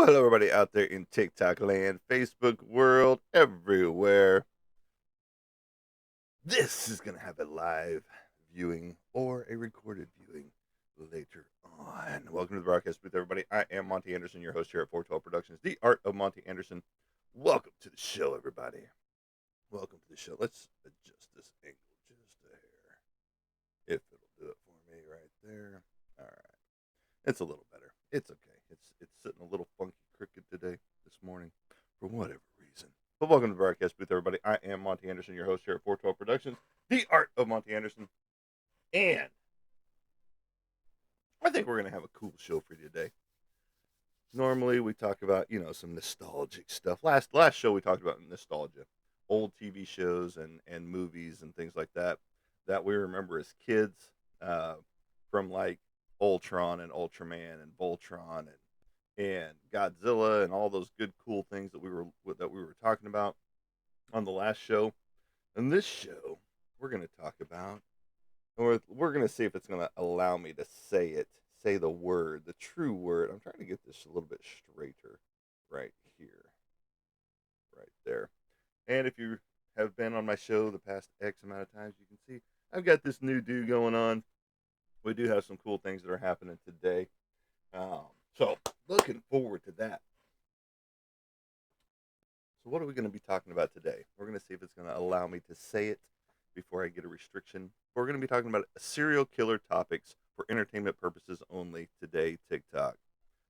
Well, hello, everybody out there in TikTok land, Facebook world, everywhere. This is going to have a live viewing or a recorded viewing later on. Welcome to the broadcast booth, everybody. I am Monty Anderson, your host here at 412 Productions, The Art of Monty Anderson. Welcome to the show, everybody. Welcome to the show. Let's adjust this angle just a hair. If it'll do it for me right there. All right. It's a little better. It's okay. It's sitting a little funky crooked today, this morning, for whatever reason. But welcome to the broadcast booth, everybody. I am Monty Anderson, your host here at 412 Productions, The Art of Monty Anderson. And I think we're going to have a cool show for you today. Normally, we talk about, some nostalgic stuff. Last show, we talked about nostalgia, old TV shows and movies and things like that we remember as kids, from like Ultron and Ultraman and Voltron and Godzilla and all those good cool things that we were talking about on the last show. In this show, we're going to talk about, or we're going to see if it's going to allow me to say the word, the true word. I'm trying to get this a little bit straighter right here, right there. And if you have been on my show the past X amount of times, you can see I've got this new do going on. We do have some cool things that are happening today. So looking forward to that. So what are we going to be talking about today? We're going to see if it's going to allow me to say it before I get a restriction. We're going to be talking about serial killer topics for entertainment purposes only today, TikTok.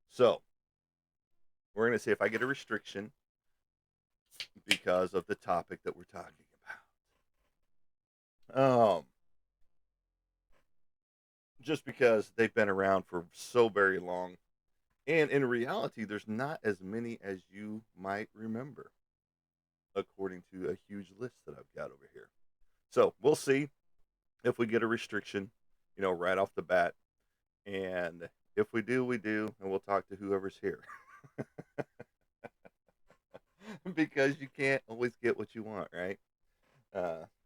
So we're going to see if I get a restriction because of the topic that we're talking about. Just because they've been around for so very long. And in reality, there's not as many as you might remember, according to a huge list that I've got over here. So we'll see if we get a restriction, right off the bat. And if we do, we do, and we'll talk to whoever's here. Because you can't always get what you want, right?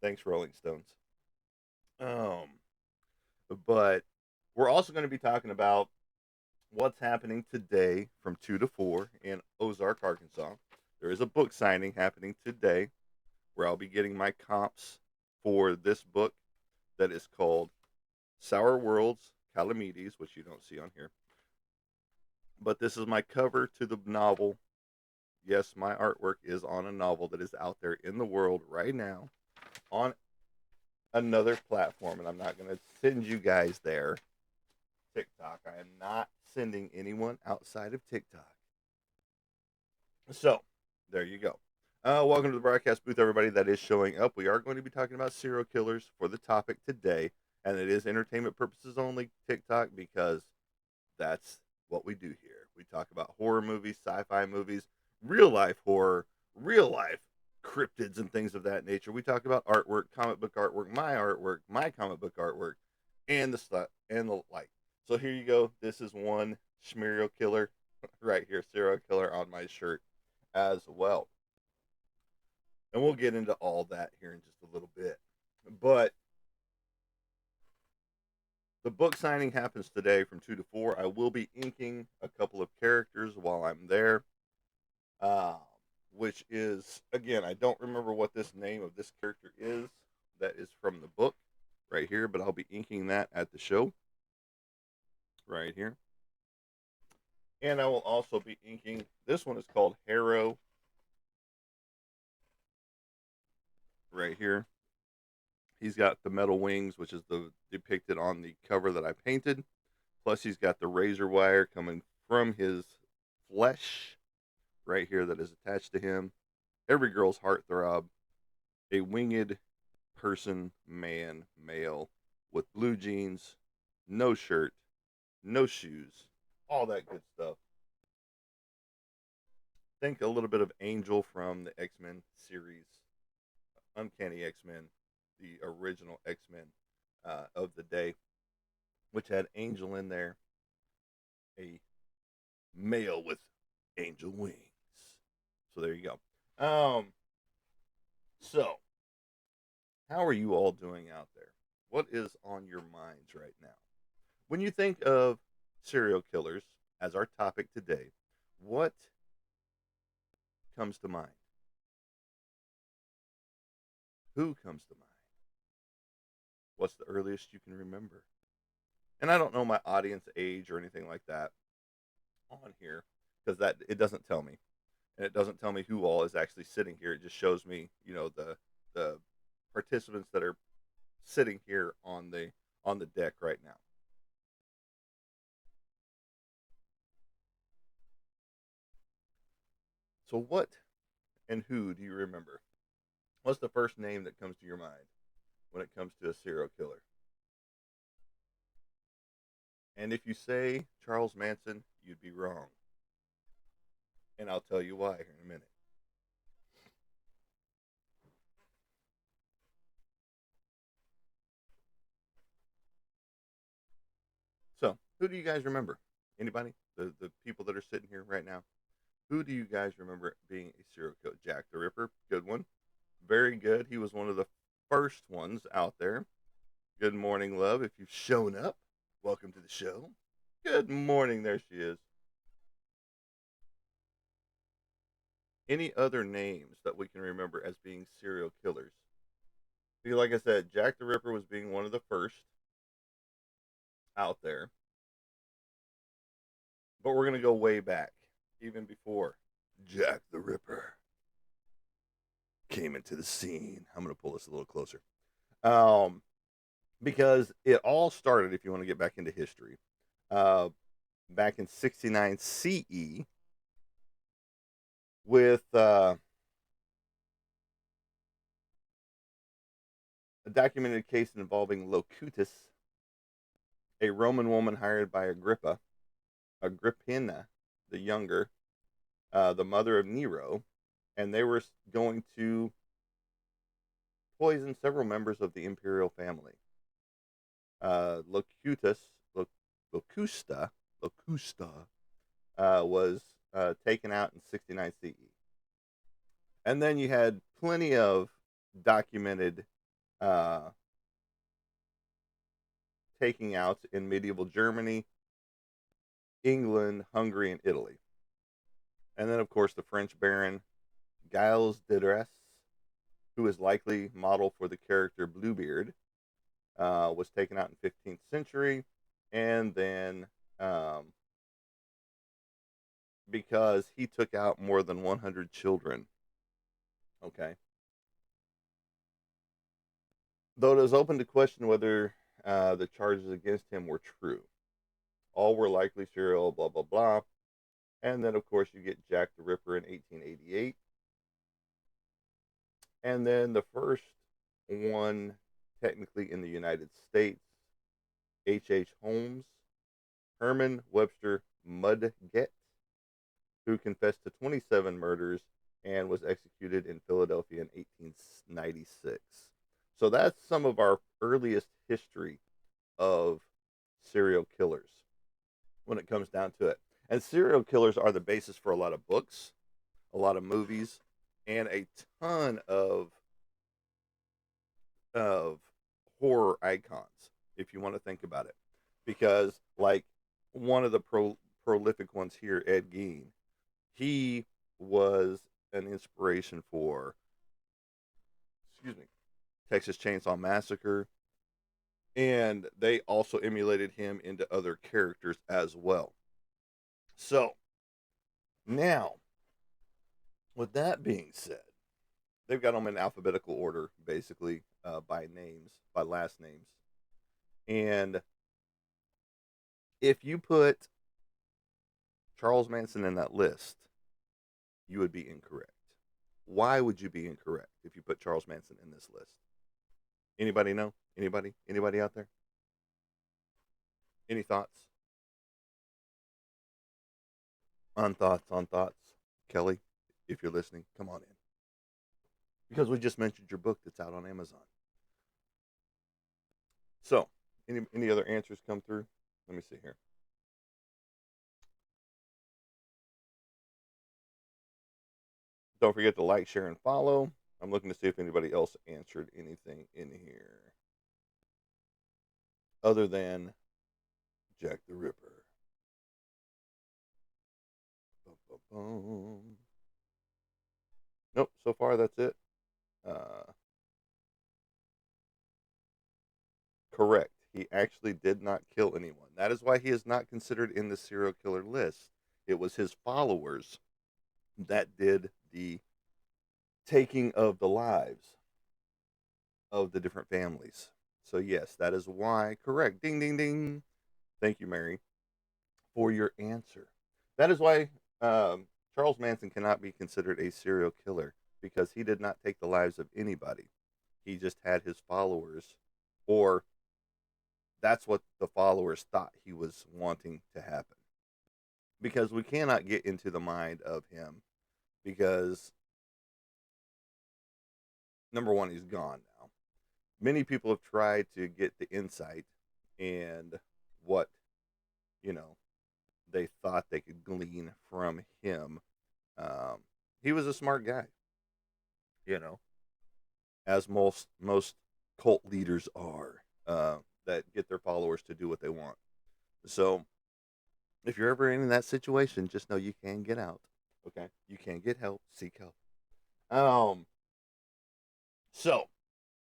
Thanks, Rolling Stones. Um, but we're also going to be talking about what's happening today from 2 to 4 in Ozark, Arkansas. There is a book signing happening today where I'll be getting my comps for this book that is called Sour Worlds Calamides, which you don't see on here. But this is my cover to the novel. Yes, my artwork is on a novel that is out there in the world right now on another platform, and I'm not going to send you guys there. TikTok. I am not sending anyone outside of TikTok. So, there you go. Welcome to the broadcast booth, everybody that is showing up. We are going to be talking about serial killers for the topic today, and it is entertainment purposes only, TikTok, because that's what we do here. We talk about horror movies, sci-fi movies, real life horror, real life cryptids and things of that nature. We talk about artwork, comic book artwork, my comic book artwork, and the stuff and the like. So here you go. This is one serial killer right here, serial killer on my shirt as well. And we'll get into all that here in just a little bit. But the book signing happens today from 2 to 4. I will be inking a couple of characters while I'm there. Uh, which is, again, I don't remember what this name of this character is. That is from the book right here, but I'll be inking that at the show right here. And I will also be inking, this one is called Harrow right here. He's got the metal wings, which is the depicted on the cover that I painted. Plus, he's got the razor wire coming from his flesh right here that is attached to him. Every girl's heartthrob, a winged person, man, male, with blue jeans, no shirt, no shoes, all that good stuff. Think a little bit of Angel from the X-Men series, Uncanny X-Men, the original X-Men of the day, which had Angel in there, a male with angel wings. So there you go. So how are you all doing out there? What is on your minds right now? When you think of serial killers as our topic today, What comes to mind? Who comes to mind? What's the earliest you can remember? And I don't know my audience age or anything like that on here because that it doesn't tell me, and it doesn't tell me who all is actually sitting here. It just shows me, the participants that are sitting here on the deck right now. So what and who do you remember? What's the first name that comes to your mind when it comes to a serial killer? And if you say Charles Manson, you'd be wrong. And I'll tell you why here in a minute. So, who do you guys remember? Anybody? The people that are sitting here right now. Who do you guys remember being a serial killer? Jack the Ripper, good one. Very good. He was one of the first ones out there. Good morning, love. If you've shown up, welcome to the show. Good morning. There she is. Any other names that we can remember as being serial killers? See, like I said, Jack the Ripper was being one of the first out there, but we're going to go way back, even before Jack the Ripper came into the scene. I'm going to pull this a little closer. Um, because it all started, if you want to get back into history, uh, back in 69 CE with a documented case involving Locutus, a Roman woman hired by Agrippina the Younger, the mother of Nero, and they were going to poison several members of the imperial family. Locutus, Locusta, Locusta was taken out in 69 CE. And then you had plenty of documented uh, taking outs in medieval Germany, England, Hungary, and Italy. And then, of course, the French Baron Gilles de Rais, who is likely model for the character Bluebeard, was taken out in 15th century. And then because he took out more than 100 children. Okay. Though it is open to question whether the charges against him were true. All were likely serial, blah, blah, blah. And then, of course, you get Jack the Ripper in 1888. And then the first one, technically in the United States, H. Holmes, Herman Webster Mudgett, who confessed to 27 murders and was executed in Philadelphia in 1896. So that's some of our earliest history of serial killers when it comes down to it. And serial killers are the basis for a lot of books, a lot of movies, and a ton of horror icons, if you want to think about it. Because, like, one of the prolific ones here, Ed Gein, he was an inspiration for, excuse me, Texas Chainsaw Massacre, and they also emulated him into other characters as well. So, now, with that being said, they've got them in alphabetical order, basically, by names, by last names. And if you put Charles Manson in that list, you would be incorrect. Why would you be incorrect if you put Charles Manson in this list? Anybody know? Anybody? Anybody out there? Any thoughts? On thoughts, on thoughts. Kelly, if you're listening, come on in. Because we just mentioned your book that's out on Amazon. So, any other answers come through? Let me see here. Don't forget to like, share, and follow. I'm looking to see if anybody else answered anything in here other than Jack the Ripper. Bum, bum, Bum. Nope, so far that's it. Uh, Correct. He actually did not kill anyone. That is why he is not considered in the serial killer list. It was his followers that did the taking of the lives of the different families. So, yes, that is why. Correct. Ding, ding, ding. Thank you, Mary, for your answer. That is why Charles Manson cannot be considered a serial killer because he did not take the lives of anybody. He just had his followers, or that's what the followers thought he was wanting to happen. Because we cannot get into the mind of him because, number one, he's gone now. Many people have tried to get the insight and what, you know, they thought they could glean from him. Um, he was a smart guy, you know, as most cult leaders are, that get their followers to do what they want. So if you're ever in that situation, just know you can get out. Okay, you can get help. Seek help. Um. So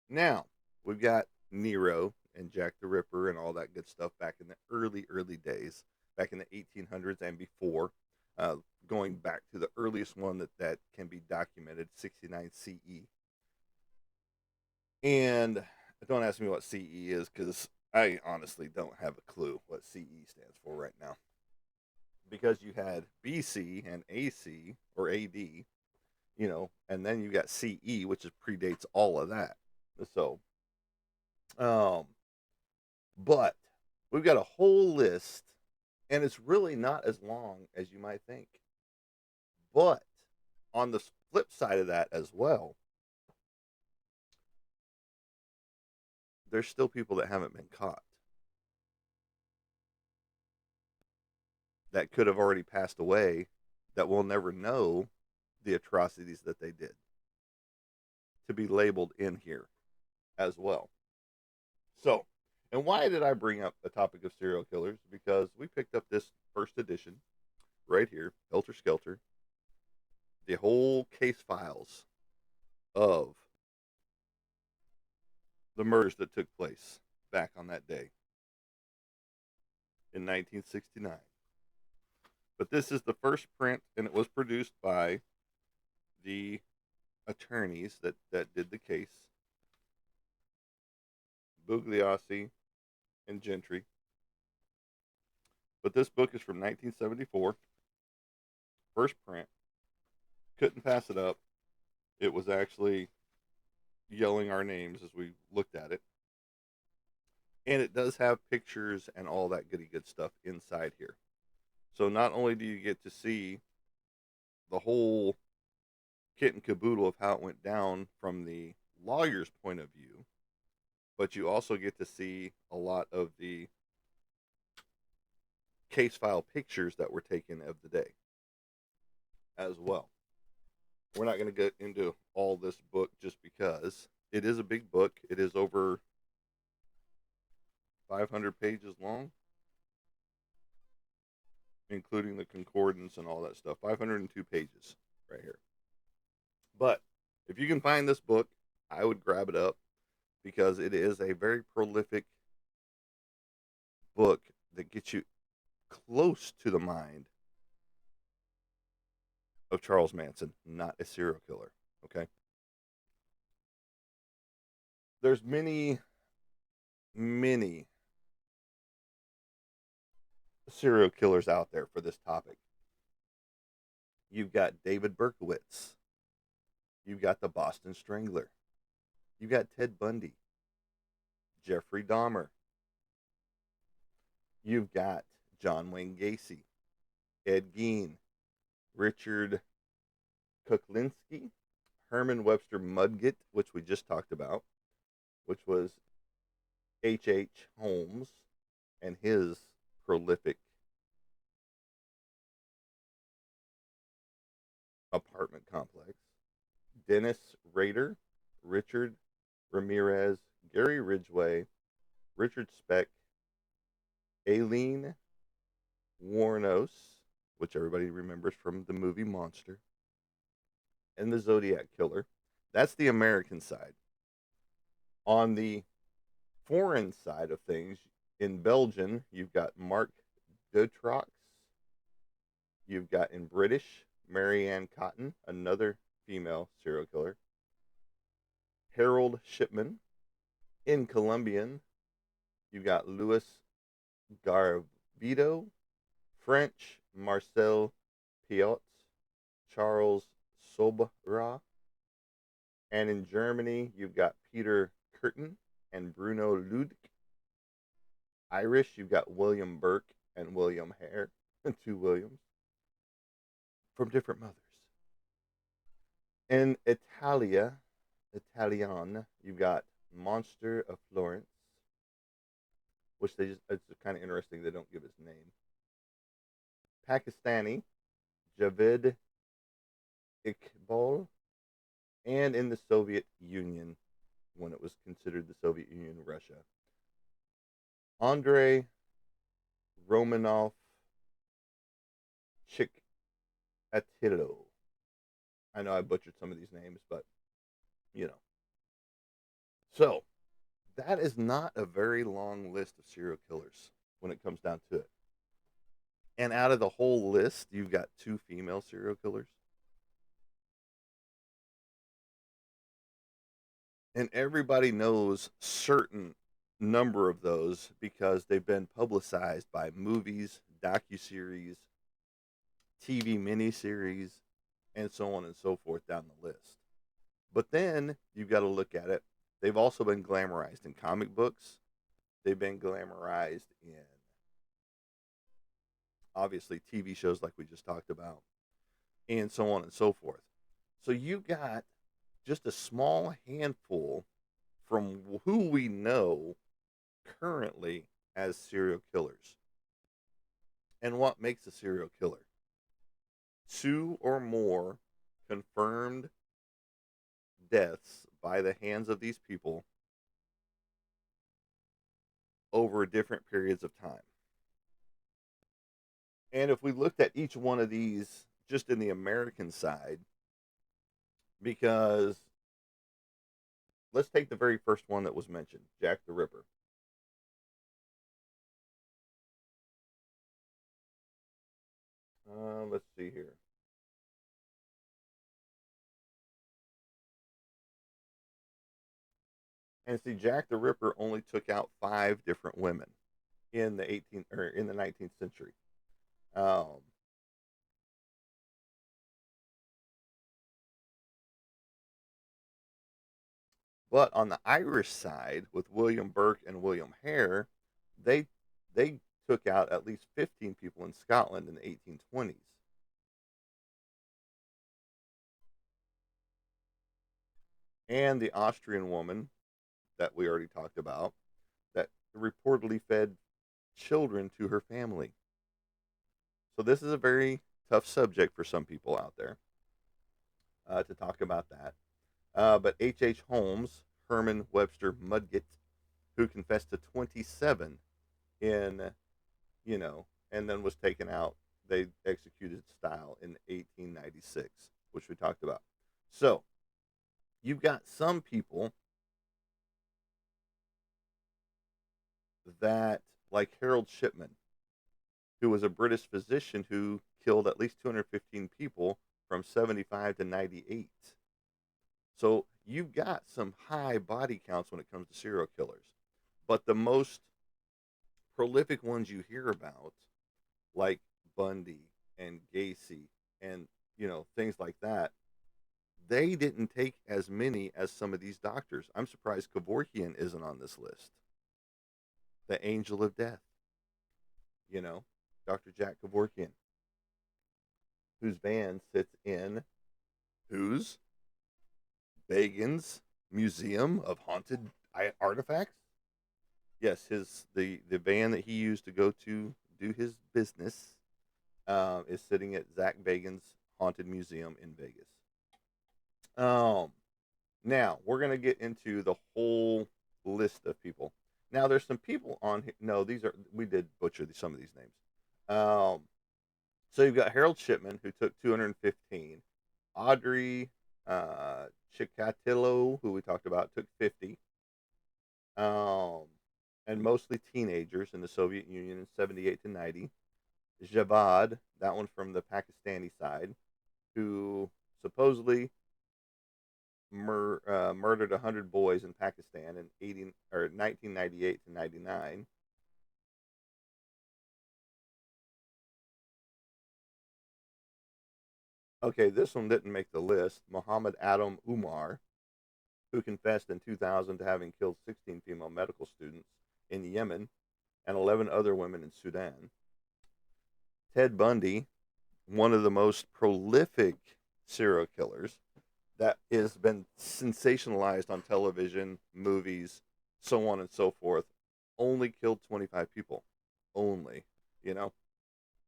now we've got Nero and Jack the Ripper and all that good stuff back in the early days, back in the 1800s and before. Uh, Going back to the earliest one that can be documented, 69 CE. And don't ask me what CE is because I honestly don't have a clue what CE stands for right now. Because you had BC and AC or AD, and then you got CE, which is predates all of that. So, um, but we've got a whole list, and it's really not as long as you might think. But on the flip side of that as well, there's still people that haven't been caught that could have already passed away that will never know the atrocities that they did to be labeled in here as well. So, and why did I bring up the topic of serial killers? Because we picked up this first edition right here, Helter Skelter, the whole case files of the murders that took place back on that day in 1969. But this is the first print, and it was produced by the attorneys that did the case, Bugliosi and Gentry. But this book is from 1974, first print. Couldn't pass it up. It was actually yelling our names as we looked at it. And it does have pictures and all that goody good stuff inside here. So not only do you get to see the whole kit and caboodle of how it went down from the lawyer's point of view, but you also get to see a lot of the case file pictures that were taken of the day as well. We're not going to get into all this book just because it is a big book. It is over 500 pages long, including the concordance and all that stuff. 502 pages right here. But if you can find this book, I would grab it up because it is a very prolific book that gets you close to the mind of Charles Manson, not a serial killer. Okay. There's many serial killers out there for this topic. You've got David Berkowitz. You've got the Boston Strangler. You've got Ted Bundy. Jeffrey Dahmer. You've got John Wayne Gacy. Ed Gein. Richard Kuklinski. Herman Webster Mudgett, which we just talked about, which was H. H. Holmes and his prolific apartment complex. Dennis Rader, Richard Ramirez, Gary Ridgway, Richard Speck, Aileen Wuornos, which everybody remembers from the movie Monster, and the Zodiac Killer. That's the American side. On the foreign side of things, in Belgium, you've got Mark Dutroux. You've got in British, Marianne Cotton, another female serial killer. Harold Shipman. In Colombian, you've got Louis Garvido. French, Marcel Piot. Charles Sobra. And in Germany, you've got Peter Curtin and Bruno Ludwig. Irish, you've got William Burke and William Hare, two Williams from different mothers. In Italian, you've got Monster of Florence, which it's kind of interesting they don't give his name. Pakistani, Javed Iqbal, and in the Soviet Union, when it was considered the Soviet Union, Russia, Andrei Romanov Chikatilo. I know I butchered some of these names, but you know. So, that is not a very long list of serial killers when it comes down to it. And out of the whole list, you've got two female serial killers. And everybody knows certain number of those because they've been publicized by movies, docuseries, TV miniseries, and so on and so forth down the list. But then you've got to look at it. They've also been glamorized in comic books. They've been glamorized in, obviously, TV shows like we just talked about, and so on and so forth. So you got just a small handful from who we know currently as serial killers. And what makes a serial killer? Two or more confirmed deaths by the hands of these people over different periods of time. And if we looked at each one of these just in the American side, because let's take the very first one that was mentioned, Jack the Ripper. Let's see here. And see, Jack the Ripper only took out 5 different women in the 18th or in the 19th century. Um, but on the Irish side, with William Burke and William Hare, they they took out at least 15 people in Scotland in the 1820s. And the Austrian woman that we already talked about that reportedly fed children to her family. So this is a very tough subject for some people out there to talk about that. But H. Holmes, Herman Webster Mudgett, who confessed to 27 in, and then was taken out. They executed style in 1896, which we talked about. So you've got some people that, like Harold Shipman, who was a British physician who killed at least 215 people from 75 to 98. So you've got some high body counts when it comes to serial killers. But the most prolific ones you hear about, like Bundy and Gacy and, things like that, they didn't take as many as some of these doctors. I'm surprised Kevorkian isn't on this list. The Angel of Death, you know, Dr. Jack Kevorkian, whose van sits in whose? Bagan's Museum of Haunted Artifacts. Yes, the van that he used to go to do his business is sitting at Zach Bagan's Haunted Museum in Vegas. Um, Now we're gonna get into the whole list of people. Now there's some people on here. No, these are we did butcher some of these names. Um, So you've got Harold Shipman, who took 215. Audrey Chikatilo, who we talked about, took 50. Um, and mostly teenagers in the Soviet Union in 78 to 90. Javad, that one from the Pakistani side, who supposedly murdered 100 boys in Pakistan in 1998 to 99. Okay, this one didn't make the list. Muhammad Adam Umar, who confessed in 2000 to having killed 16 female medical students in Yemen and 11 other women in Sudan. Ted Bundy, one of the most prolific serial killers that has been sensationalized on television, movies, so on and so forth, only killed 25 people. Only. You know,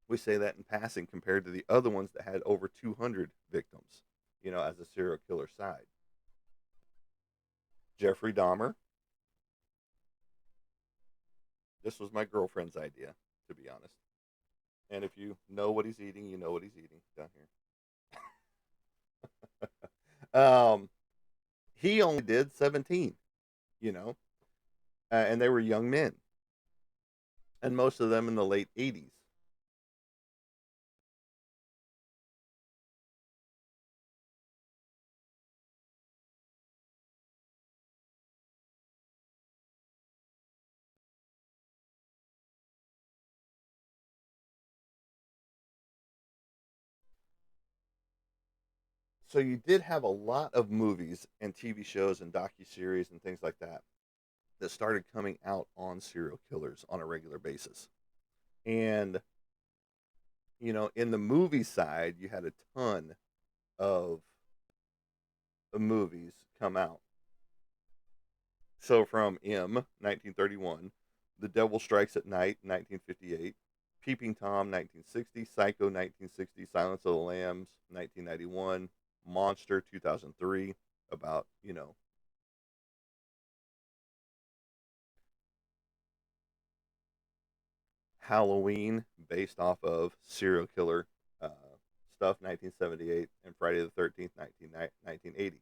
we say that in passing compared to the other ones that had over 200 victims, as a serial killer side. Jeffrey Dahmer. This was my girlfriend's idea, to be honest. And if you know what he's eating, you know what he's eating down here. He only did 17, you know, and they were young men, and most of them in the late 80s. So you did have a lot of movies and TV shows and docuseries and things like that started coming out on serial killers on a regular basis. And, in the movie side, you had a ton of movies come out. So from M, 1931, The Devil Strikes at Night, 1958, Peeping Tom, 1960, Psycho, 1960, Silence of the Lambs, 1991, Monster, 2003, about, Halloween, based off of serial killer uh, stuff, 1978, and Friday the 13th, 1980.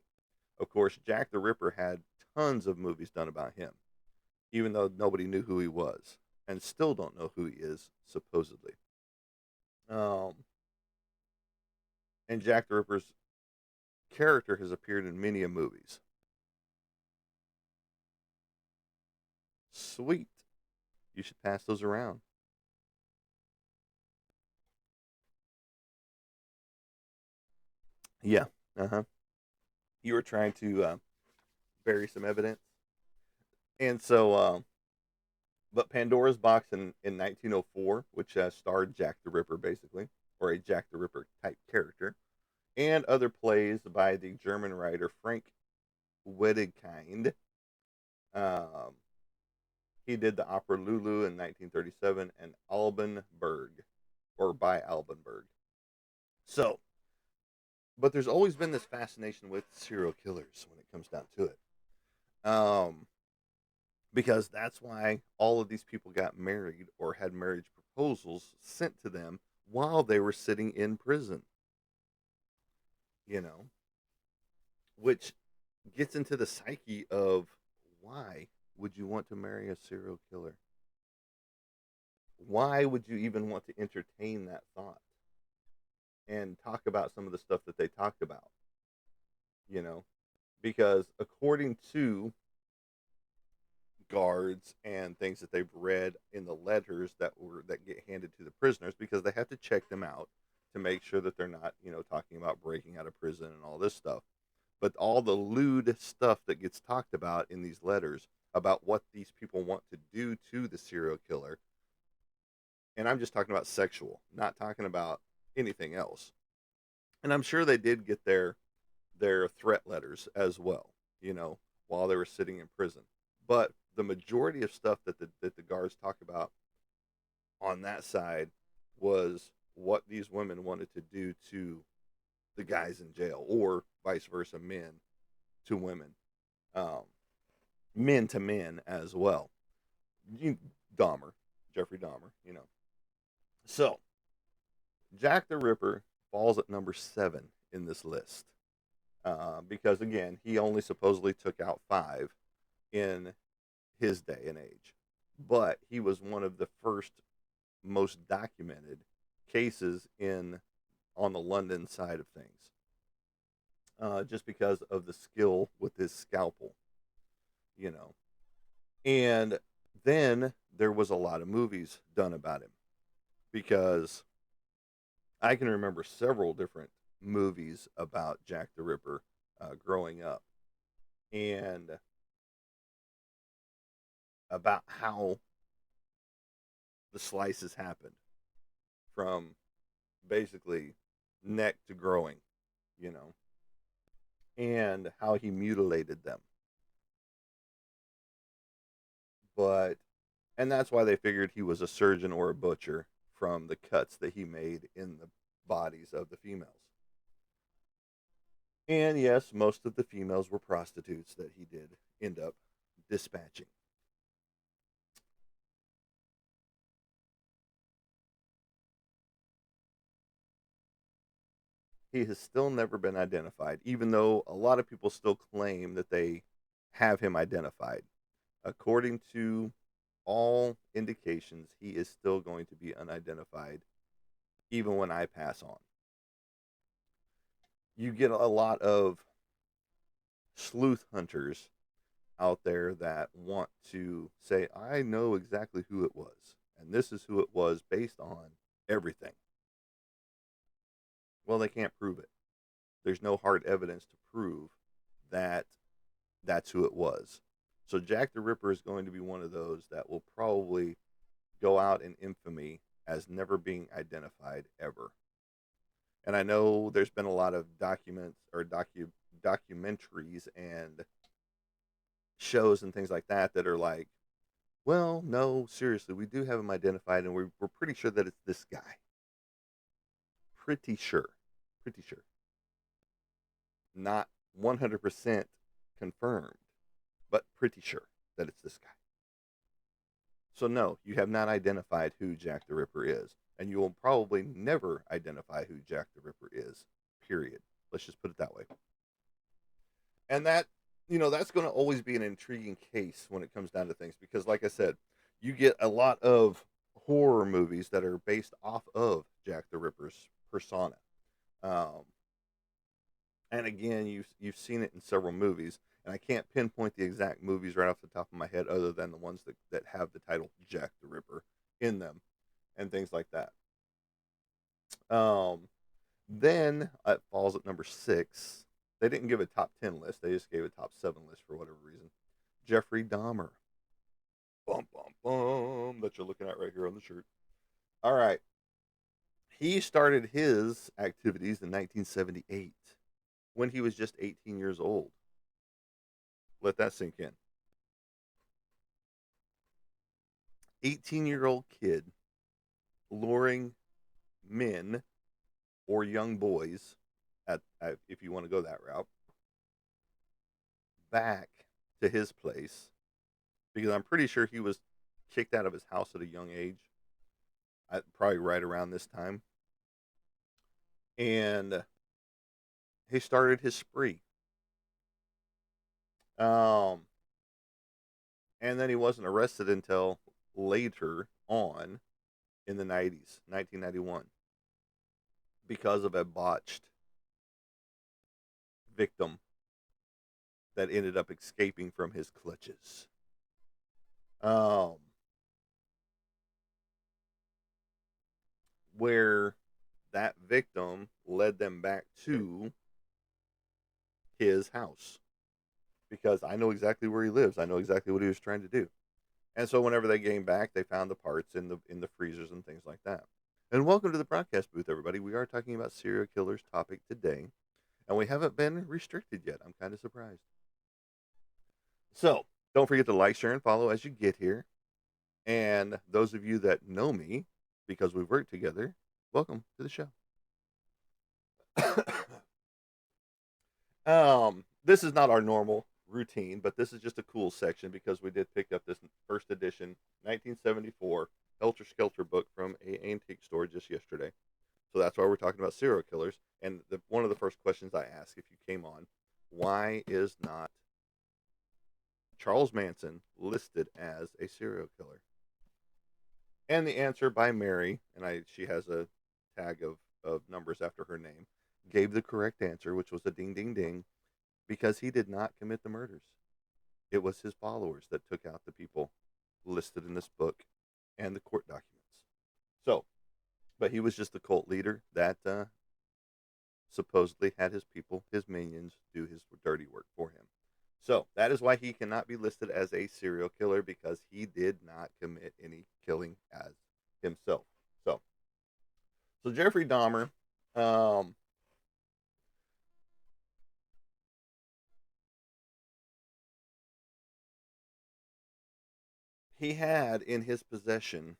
Of course, Jack the Ripper had tons of movies done about him, even though nobody knew who he was, and still don't know who he is, supposedly. Um, and Jack the Ripper's character has appeared in many movies. Sweet. You should pass those around. Yeah. Uh huh. You were trying to bury some evidence. And so, but Pandora's Box in 1904, which starred Jack the Ripper, basically, or a Jack the Ripper type character, and other plays by the German writer Frank Wedekind. Um, he did the opera Lulu in 1937 and Alban or by Alban. So, but there's always been this fascination with serial killers when it comes down to it. Um, because that's why all of these people got married or had marriage proposals sent to them while they were sitting in prison, you know, which gets into the psyche of why would you want to marry a serial killer? Why would you even want to entertain that thought and talk about some of the stuff that they talked about, you know? Because according to guards and things that they've read in the letters that get handed to the prisoners, because they have to check them out to make sure that they're not, talking about breaking out of prison and all this stuff. But all the lewd stuff that gets talked about in these letters about what these people want to do to the serial killer, and I'm just talking about sexual, not talking about anything else. And I'm sure they did get their threat letters as well, while they were sitting in prison. But the majority of stuff that the guards talk about on that side was what these women wanted to do to the guys in jail, or vice versa, men to women, um, men to men as well. Dahmer, Jeffrey Dahmer. So Jack the Ripper falls at number 7 in this list because, again, he only supposedly took out 5 in his day and age. But he was one of the first most documented cases in on the London side of things, just because of the skill with his scalpel, you know. And then there was a lot of movies done about him because I can remember several different movies about Jack the Ripper growing up and about how the slices happened from basically neck to growing, you know, and how he mutilated them. But, and that's why they figured he was a surgeon or a butcher from the cuts that he made in the bodies of the females. And yes, most of the females were prostitutes that he did end up dispatching. He has still never been identified, even though a lot of people still claim that they have him identified. According to all indications, he is still going to be unidentified, even when I pass on. You get a lot of sleuth hunters out there that want to say, I know exactly who it was, and this is who it was based on everything. Well, they can't prove it. There's no hard evidence to prove that that's who it was. So Jack the Ripper is going to be one of those that will probably go out in infamy as never being identified ever. And I know there's been a lot of documents or documentaries and shows and things like that that are like, well, no, seriously, we do have him identified, and we're pretty sure that it's this guy. Pretty sure. Pretty sure. Not 100% confirmed, but pretty sure that it's this guy. So, no, you have not identified who Jack the Ripper is. And you will probably never identify who Jack the Ripper is, period. Let's just put it that way. And that, that's going to always be an intriguing case when it comes down to things because, like I said, you get a lot of horror movies that are based off of Jack the Ripper's persona. Um, and again, you've seen it in several movies, and I can't pinpoint the exact movies right off the top of my head, other than the ones that have the title Jack the Ripper in them, and things like that. Um, then it falls at number 6. They didn't give a top 10 list; they just gave a top 7 list for whatever reason. Jeffrey Dahmer, bum bum bum, that you're looking at right here on the shirt. All right, he started his activities in 1978 when he was just 18 years old. Let that sink in. 18-year-old kid luring men or young boys, if you want to go that route, back to his place because I'm pretty sure he was kicked out of his house at a young age, probably right around this time. And he started his spree. Um, and then he wasn't arrested until later on in the 90s, 1991, because of a botched victim that ended up escaping from his clutches. Um, where that victim led them back to his house because I know exactly where he lives. I know exactly what he was trying to do. And so whenever they came back, they found the parts in the freezers and things like that. And welcome to the broadcast booth, everybody. We are talking about serial killers topic today, and we haven't been restricted yet. I'm kind of surprised. So don't forget to like, share, and follow as you get here. And those of you that know me, because we've worked together, welcome to the show. This is not our normal routine, but this is just a cool section because we did pick up this first edition 1974 Helter Skelter book from a antique store just yesterday. So that's why we're talking about serial killers. And one of the first questions I ask if you came on, why is not Charles Manson listed as a serial killer? And the answer by Mary, and she has a tag of numbers after her name, gave the correct answer, which was a ding ding ding, because he did not commit the murders. It was his followers that took out the people listed in this book and the court documents. So, but he was just the cult leader that supposedly had his people, his minions, do his dirty work for him. So that is why he cannot be listed as a serial killer, because he did not commit any killing as himself. So, so Jeffrey Dahmer, um, he had in his possession,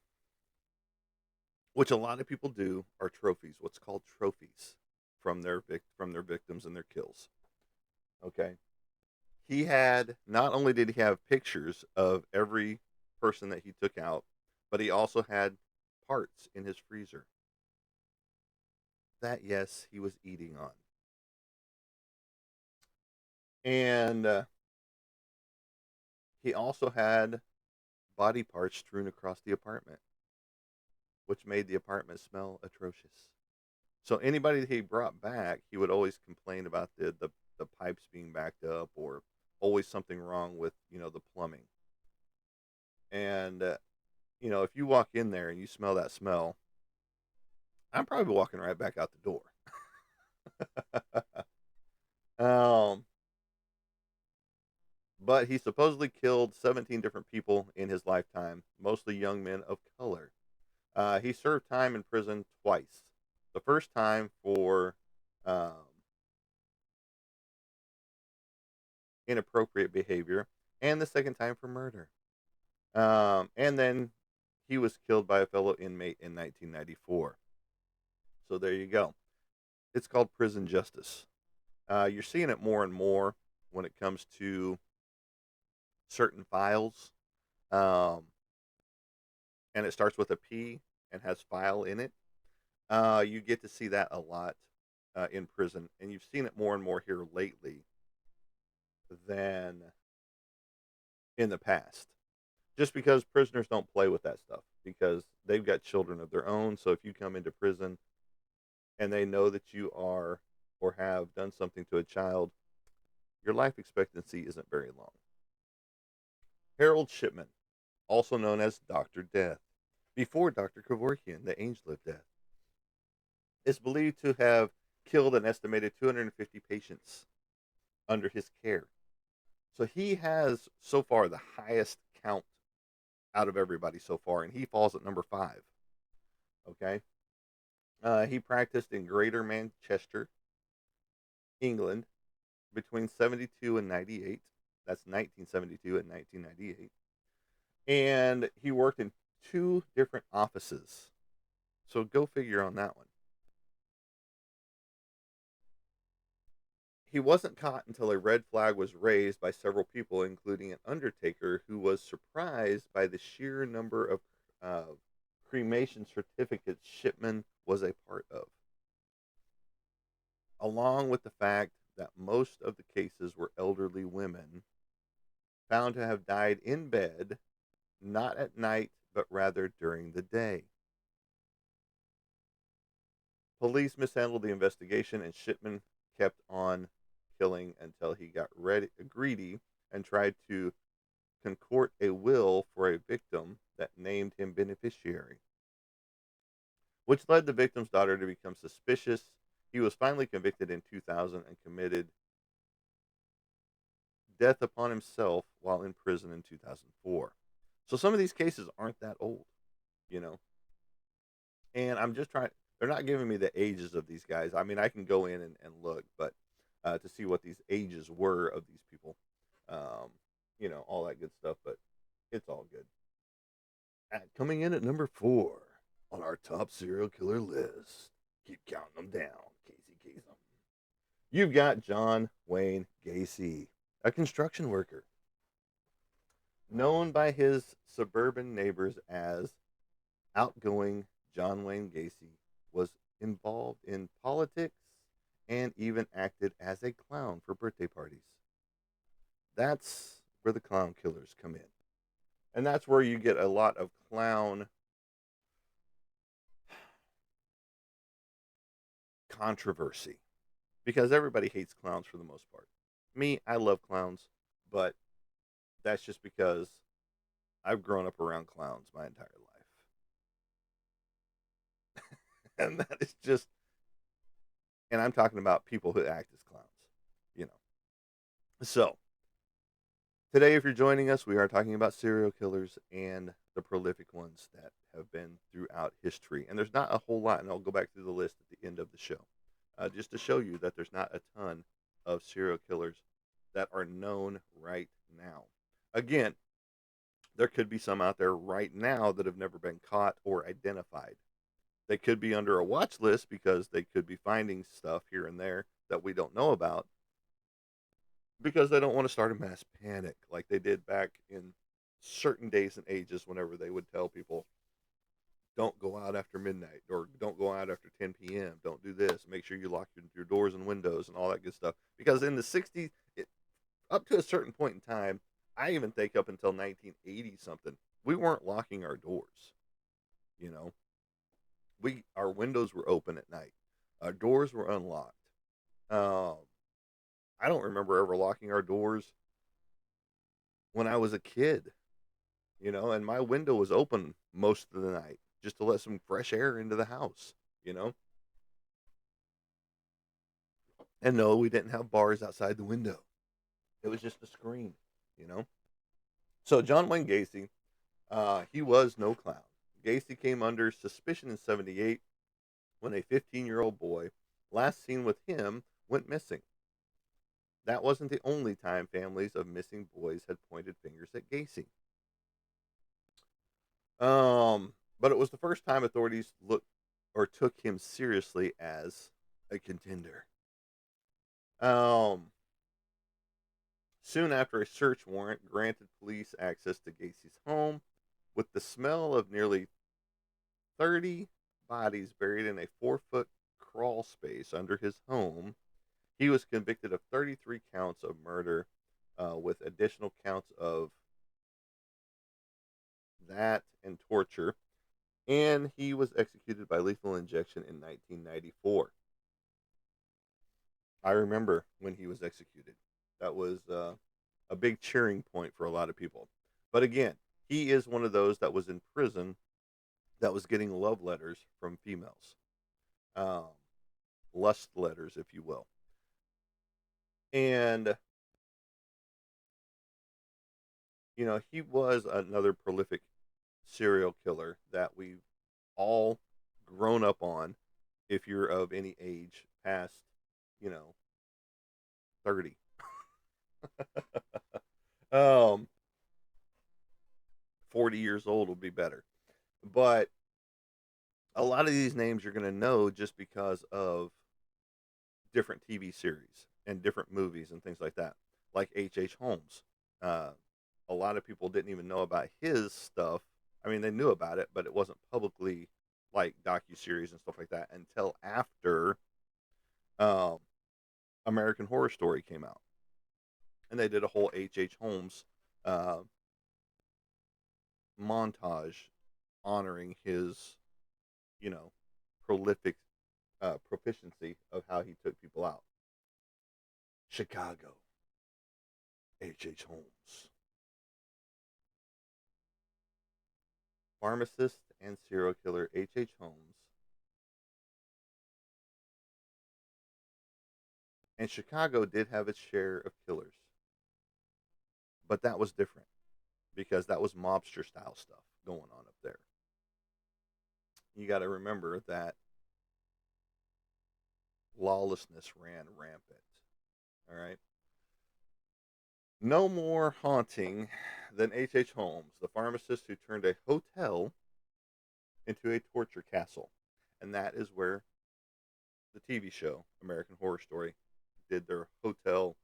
which a lot of people do, are trophies. What's called trophies from their victims and their kills. Okay, he had, not only did he have pictures of every person that he took out, but he also had parts in his freezer that, yes, he was eating on. And he also had body parts strewn across the apartment, which made the apartment smell atrocious. So anybody that he brought back, he would always complain about the pipes being backed up, or always something wrong with, the plumbing. And if you walk in there and you smell that smell, I'm probably walking right back out the door. But he supposedly killed 17 different people in his lifetime, mostly young men of color. He served time in prison twice. The first time for um, inappropriate behavior, and the second time for murder. And then he was killed by a fellow inmate in 1994. So there you go. It's called prison justice. You're seeing it more and more when it comes to certain files. Um, and it starts with a P and has file in it. You get to see that a lot in prison. And you've seen it more and more here lately than in the past. Just because prisoners don't play with that stuff, because they've got children of their own. So if you come into prison and they know that you are or have done something to a child, your life expectancy isn't very long. Harold Shipman, also known as Dr. Death, before Dr. Kevorkian, the angel of death, is believed to have killed an estimated 250 patients under his care. So he has so far the highest count out of everybody so far, and he falls at number 5. Okay. He practiced in Greater Manchester, England, between 72 and 98. That's 1972 and 1998. And he worked in 2 different offices. So go figure on that one. He wasn't caught until a red flag was raised by several people, including an undertaker who was surprised by the sheer number of cremation certificates Shipman was a part of, along with the fact that most of the cases were elderly women found to have died in bed, not at night, but rather during the day. Police mishandled the investigation, and Shipman kept on killing until he got greedy and tried to concoct a will for a victim that named him beneficiary, which led the victim's daughter to become suspicious. He was finally convicted in 2000 and committed death upon himself while in prison in 2004. So some of these cases aren't that old, you know. And I'm just trying. They're not giving me the ages of these guys. I mean, I can go in and look, but to see what these ages were of these people, um, all that good stuff. But it's all good. Coming in at number 4 on our top serial killer list. Keep counting them down, Casey Kasem. You've got John Wayne Gacy, a construction worker, known by his suburban neighbors as outgoing John Wayne Gacy, was involved in politics, and even acted as a clown for birthday parties. That's where the clown killers come in. And that's where you get a lot of clown controversy because everybody hates clowns for the most part. Me, I love clowns, but that's just because I've grown up around clowns my entire life. And that is just, and I'm talking about people who act as clowns, you know. So, today, if you're joining us, we are talking about serial killers and the prolific ones that have been throughout history. And there's not a whole lot, and I'll go back through the list at the end of the show, just to show you that there's not a ton of serial killers that are known right now. Again, there could be some out there right now that have never been caught or identified. They could be under a watch list because they could be finding stuff here and there that we don't know about because they don't want to start a mass panic like they did back in certain days and ages whenever they would tell people don't go out after midnight or don't go out after 10 p.m. Don't do this. Make sure you lock your doors and windows and all that good stuff. Because in the 60s, up to a certain point in time, I even think up until 1980 something, we weren't locking our doors. You know, our windows were open at night, our doors were unlocked. Um, I don't remember ever locking our doors when I was a kid. And my window was open most of the night just to let some fresh air into the house. You know, and no, we didn't have bars outside the window. It was just a screen. You know, so John Wayne Gacy, he was no clown. Gacy came under suspicion in '78 when a 15-year-old boy, last seen with him, went missing. That wasn't the only time families of missing boys had pointed fingers at Gacy. But it was the first time authorities looked or took him seriously as a contender. Um, Soon after, a search warrant granted police access to Gacy's home, with the smell of nearly 30 bodies buried in a 4-foot crawl space under his home. He was convicted of 33 counts of murder, with additional counts of that and torture, and he was executed by lethal injection in 1994. I remember when he was executed. That was a big cheering point for a lot of people. But again, he is one of those that was in prison that was getting love letters from females, um, lust letters, if you will. And, he was another prolific serial killer that we've all grown up on if you're of any age past, you know, 30. um 40 years old will be better. But a lot of these names you're going to know just because of different TV series and different movies and things like that. Like H.H. Holmes. Uh, a lot of people didn't even know about his stuff. I mean, they knew about it, but it wasn't publicly like docu-series and stuff like that until after um, American Horror Story came out. And they did a whole H.H. Holmes uh, montage honoring his, you know, prolific proficiency of how he took people out. Chicago, H.H. Holmes. Pharmacist and serial killer H.H. Holmes. And Chicago did have its share of killers, but that was different because that was mobster style stuff going on up there. You got to remember that lawlessness ran rampant. All right. No more haunting than H.H. Holmes, the pharmacist who turned a hotel into a torture castle. And that is where the TV show, American Horror Story, did their hotel,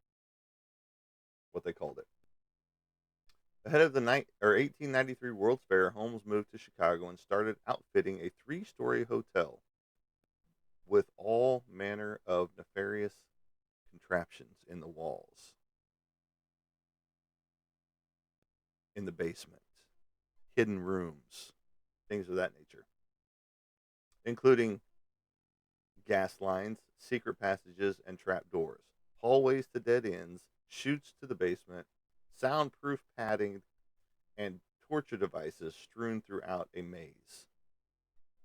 what they called it. Ahead of the 1893 World's Fair, Holmes moved to Chicago and started outfitting a 3-story hotel. with all manner of nefarious contraptions in the walls, in the basement, hidden rooms, things of that nature, including gas lines, secret passages, and trap doors, hallways to dead ends, chutes to the basement, soundproof padding, and torture devices strewn throughout a maze.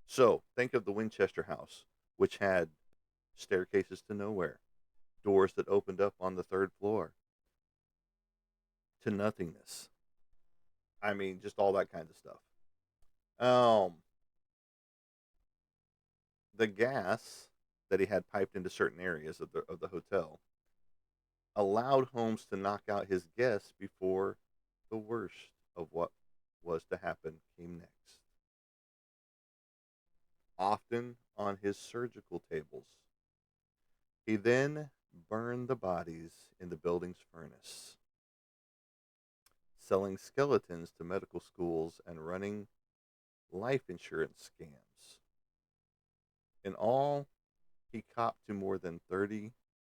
So, think of the Winchester house, which had staircases to nowhere, doors that opened up on the third floor to nothingness. I mean, just all that kind of stuff. Um, the gas that he had piped into certain areas of the hotel allowed Holmes to knock out his guests before the worst of what was to happen came next. Often on his surgical tables, he then burned the bodies in the building's furnace, selling skeletons to medical schools and running life insurance scams. In all, he copped to more than 30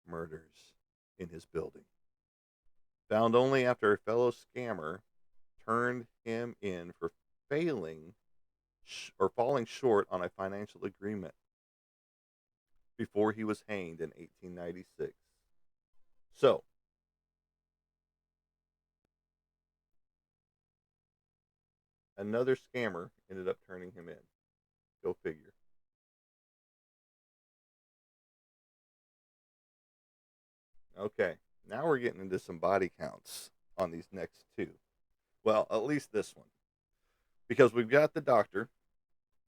murders in his building, found only after a fellow scammer turned him in for failing or falling short on a financial agreement before he was hanged in 1896. So, another scammer ended up turning him in. Go figure. Okay, now we're getting into some body counts on these next two. Well, at least this one. Because we've got the doctor,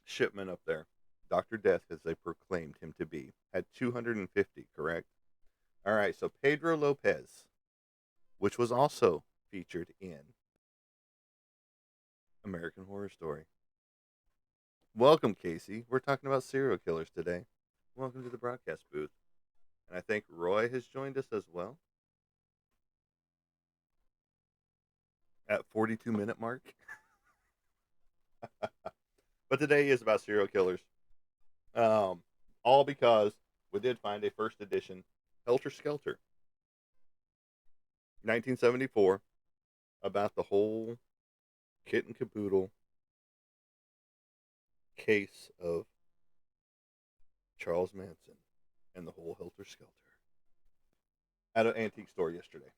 Shipman, up there. Dr. Death, as they proclaimed him to be, had 250, correct? All right, so Pedro Lopez, which was also featured in American Horror Story. Welcome, Casey. We're talking about serial killers today. Welcome to the broadcast booth. And I think Roy has joined us as well at 42-minute mark. But today is about serial killers. All because we did find a first edition Helter Skelter, 1974, about the whole kit and caboodle case of Charles Manson and the whole Helter Skelter at an antique store yesterday.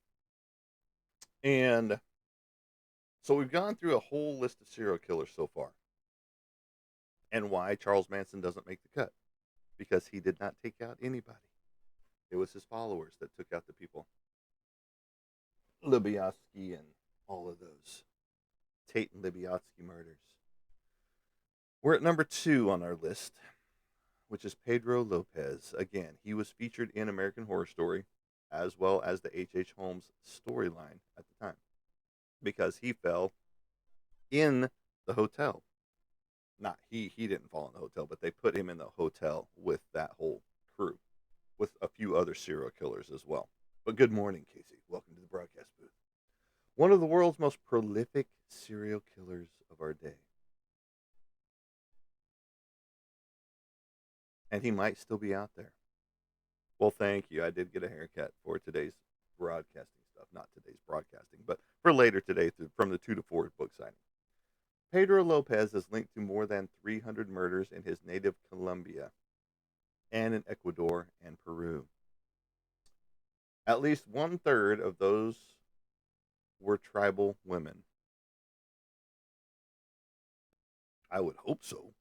And so we've gone through a whole list of serial killers so far and why Charles Manson doesn't make the cut. Because he did not take out anybody. It was his followers that took out the people. Lubyatsky and all of those Tate and Lubyatsky murders. We're at number 2 on our list, which is Pedro Lopez. Again, he was featured in American Horror Story as well as the H.H. Holmes storyline at the time because he fell in the hotel. Not he didn't fall in the hotel, but they put him in the hotel with that whole crew, with a few other serial killers as well. But good morning, Casey. Welcome to the broadcast booth. One of the world's most prolific serial killers of our day. And he might still be out there. Well, thank you. I did get a haircut for today's broadcasting stuff. Not today's broadcasting, but for later today from the 2 to 4 book signing. Pedro Lopez is linked to more than 300 murders in his native Colombia and in Ecuador and Peru. At least 1/3 of those were tribal women. I would hope so.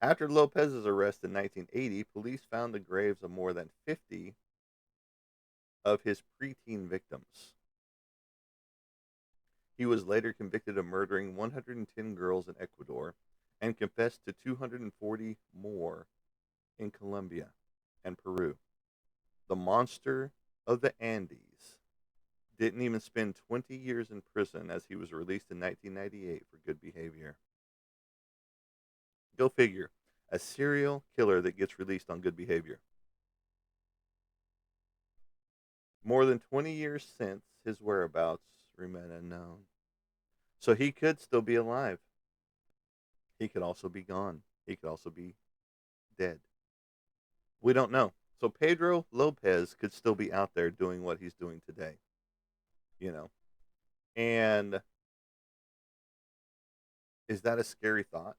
After Lopez's arrest in 1980, police found the graves of more than 50 of his preteen victims. He was later convicted of murdering 110 girls in Ecuador and confessed to 240 more in Colombia and Peru. The monster of the Andes didn't even spend 20 years in prison as he was released in 1998 for good behavior. Go figure. A serial killer that gets released on good behavior. More than 20 years since, his whereabouts remain unknown. So he could still be alive. He could also be gone. He could also be dead. We don't know. So Pedro Lopez could still be out there doing what he's doing today, you know. And is that a scary thought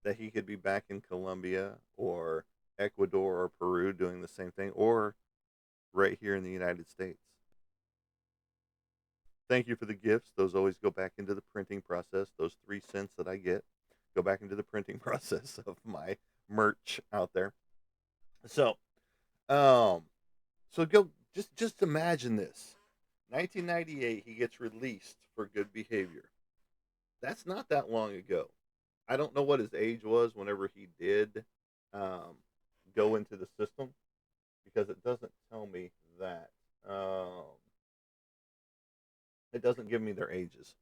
that he could be back in Colombia or Ecuador or Peru doing the same thing, or right here in the United States? Thank you for the gifts. Those always go back into the printing process. Those 3 cents that I get go back into the printing process of my merch out there. So, um, so go just imagine this. 1998, he gets released for good behavior. That's not that long ago. I don't know what his age was whenever he did um, go into the system because it doesn't tell me that. It doesn't give me their ages.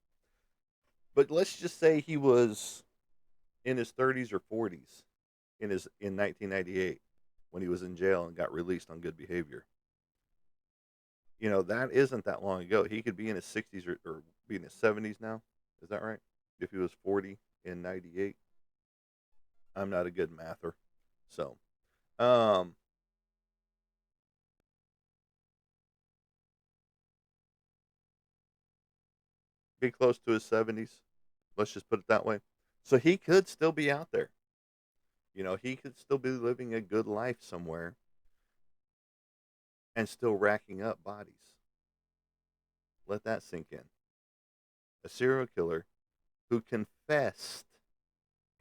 But let's just say he was in his 30s or 40s in 1998 when he was in jail and got released on good behavior. That isn't that long ago. He could be in his 60s or be in his 70s now. Is that right? If he was 40 in 98. I'm not a good mather. So, um, be close to his 70s. Let's just put it that way. So he could still be out there. He could still be living a good life somewhere and still racking up bodies. Let that sink in. A serial killer who confessed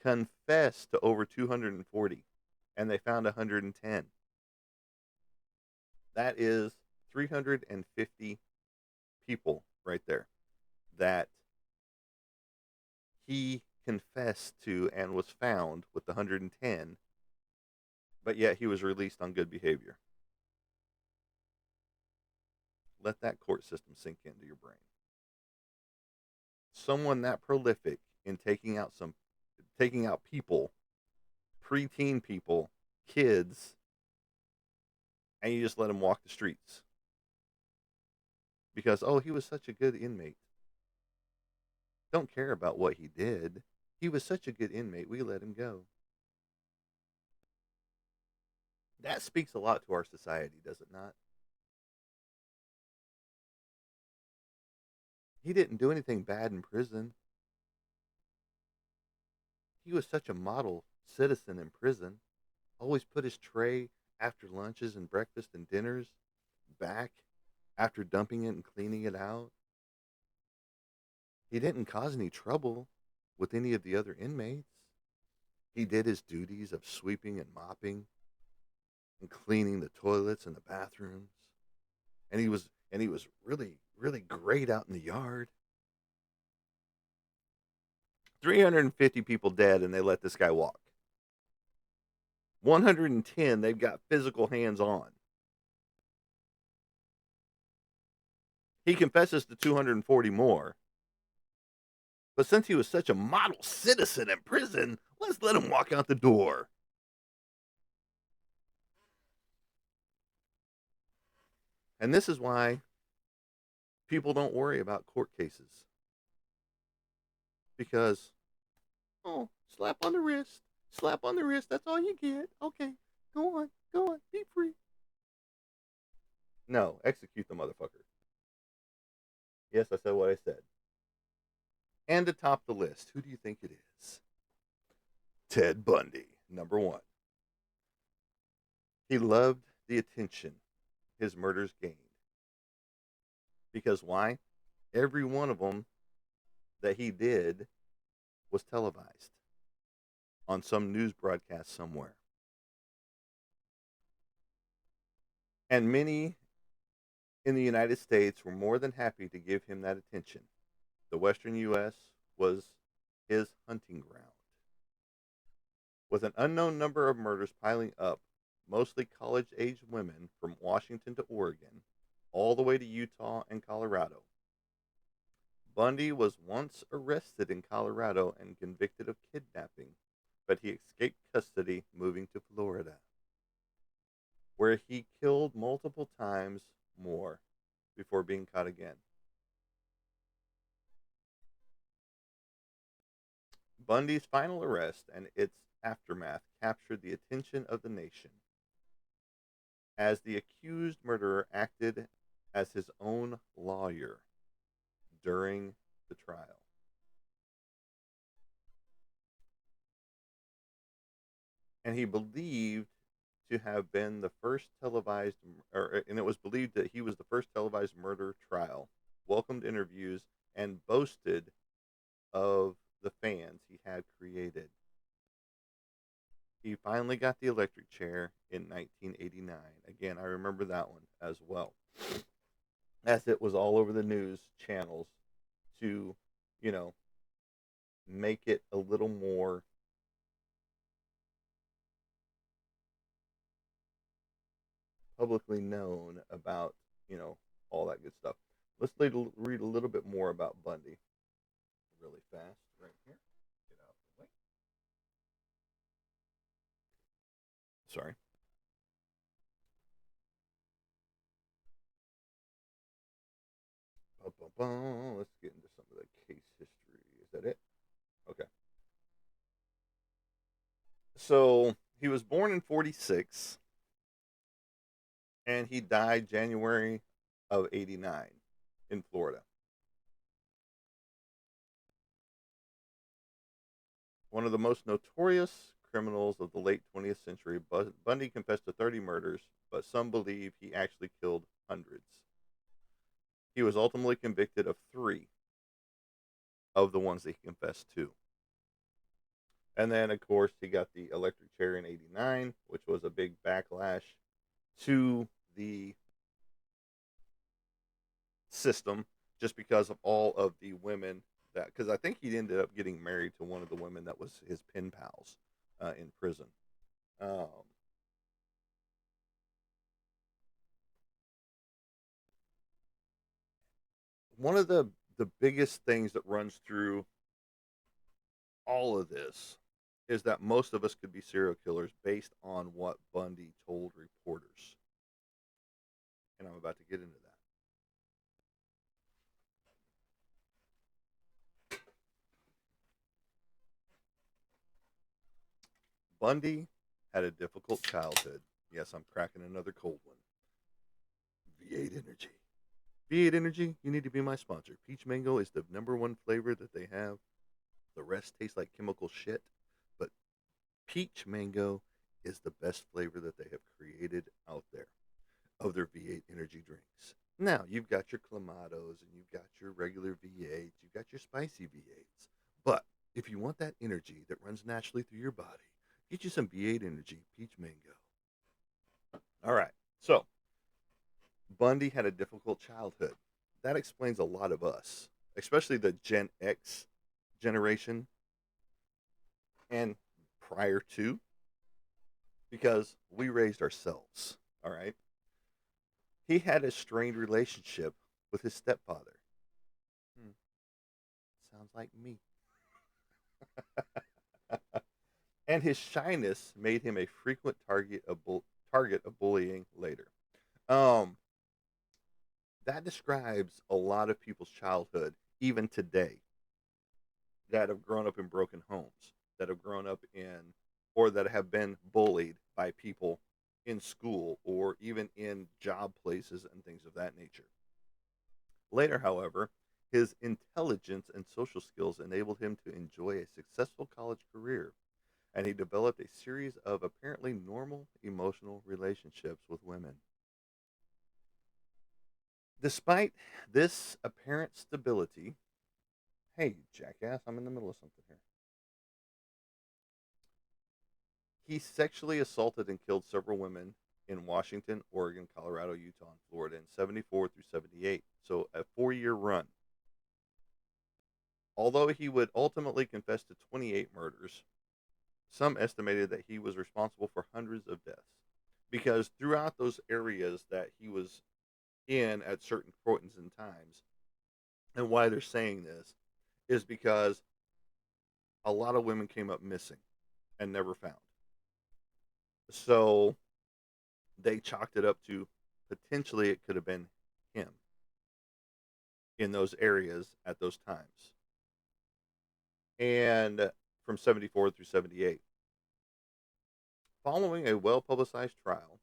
to over 240 and they found 110. That is 350 people right there that he confessed to and was found with the 110, but yet he was released on good behavior. Let that court system sink into your brain. Someone that prolific in taking out people, preteen people, kids, and you just let him walk the streets because he was such a good inmate. Don't care about what he did. He was such a good inmate, we let him go. That speaks a lot to our society, does it not? He didn't do anything bad in prison. He was such a model citizen in prison. Always put his tray after lunches and breakfast and dinners back after dumping it and cleaning it out. He didn't cause any trouble with any of the other inmates. He did his duties of sweeping and mopping and cleaning the toilets and the bathrooms. And he was really, really great out in the yard. 350 people dead and they let this guy walk. 110 they've got physical hands on. He confesses to 240 more. But since he was such a model citizen in prison, let's let him walk out the door. And this is why people don't worry about court cases. Because, slap on the wrist. Slap on the wrist. That's all you get. Okay, go on. Go on. Be free. No, execute the motherfucker. Yes, I said what I said. And to top the list, who do you think it is? Ted Bundy, number one. He loved the attention his murders gained. Because why? Every one of them that he did was televised on some news broadcast somewhere. And many in the United States were more than happy to give him that attention. The Western U.S. was his hunting ground. With an unknown number of murders piling up, mostly college-aged women from Washington to Oregon, all the way to Utah and Colorado. Bundy was once arrested in Colorado and convicted of kidnapping, but he escaped custody, moving to Florida, where he killed multiple times more before being caught again. Bundy's final arrest and its aftermath captured the attention of the nation as the accused murderer acted as his own lawyer during the trial. And he believed to have been the first televised, and it was believed that he was the first televised murder trial, welcomed interviews, and boasted of the fans he had created. He finally got the electric chair in 1989. Again, I remember that one as well, as it was all over the news channels to, you know, make it a little more publicly known about, all that good stuff. Let's read a little bit more about Bundy really fast right here. Get out of the way. Sorry. Let's get into some of the case history. Is that it? Okay. So he was born in 46 and he died January of 89 in Florida. One of the most notorious criminals of the late 20th century, Bundy confessed to 30 murders, but some believe he actually killed hundreds. He was ultimately convicted of 3 of the ones that he confessed to. And then, of course, he got the electric chair in 89, which was a big backlash to the system just because of all of the women that, because I think he ended up getting married to one of the women that was his pen pals in prison. Um, One of the biggest things that runs through all of this is that most of us could be serial killers based on what Bundy told reporters. And I'm about to get into that. Bundy had a difficult childhood. Yes, I'm cracking another cold one. V8 Energy. V8 Energy, you need to be my sponsor. Peach Mango is the number one flavor that they have. The rest tastes like chemical shit. But Peach Mango is the best flavor that they have created out there of their V8 Energy drinks. Now, you've got your Clamatos and you've got your regular V8s, you've got your spicy V8s. But if you want that energy that runs naturally through your body, get you some V8 Energy Peach Mango. All right. So, Bundy had a difficult childhood. That explains a lot of us, especially the Gen X generation and prior to, because we raised ourselves. All right. He had a strained relationship with his stepfather. Hmm, sounds like me. And his shyness made him a frequent target of bullying later. Um, that describes a lot of people's childhood, even today, that have grown up in broken homes, that have grown up in, or that have been bullied by people in school or even in job places and things of that nature. Later, however, his intelligence and social skills enabled him to enjoy a successful college career, and he developed a series of apparently normal emotional relationships with women. Despite this apparent stability, hey, jackass, I'm in the middle of something here. He sexually assaulted and killed several women in Washington, Oregon, Colorado, Utah, and Florida in 74 through 78. So a 4-year run. Although he would ultimately confess to 28 murders, some estimated that he was responsible for hundreds of deaths. Because throughout those areas that he was in at certain points in times, and why they're saying this is because a lot of women came up missing and never found. So they chalked it up to potentially it could have been him in those areas at those times. And from 74 through 78. Following a well publicized trial,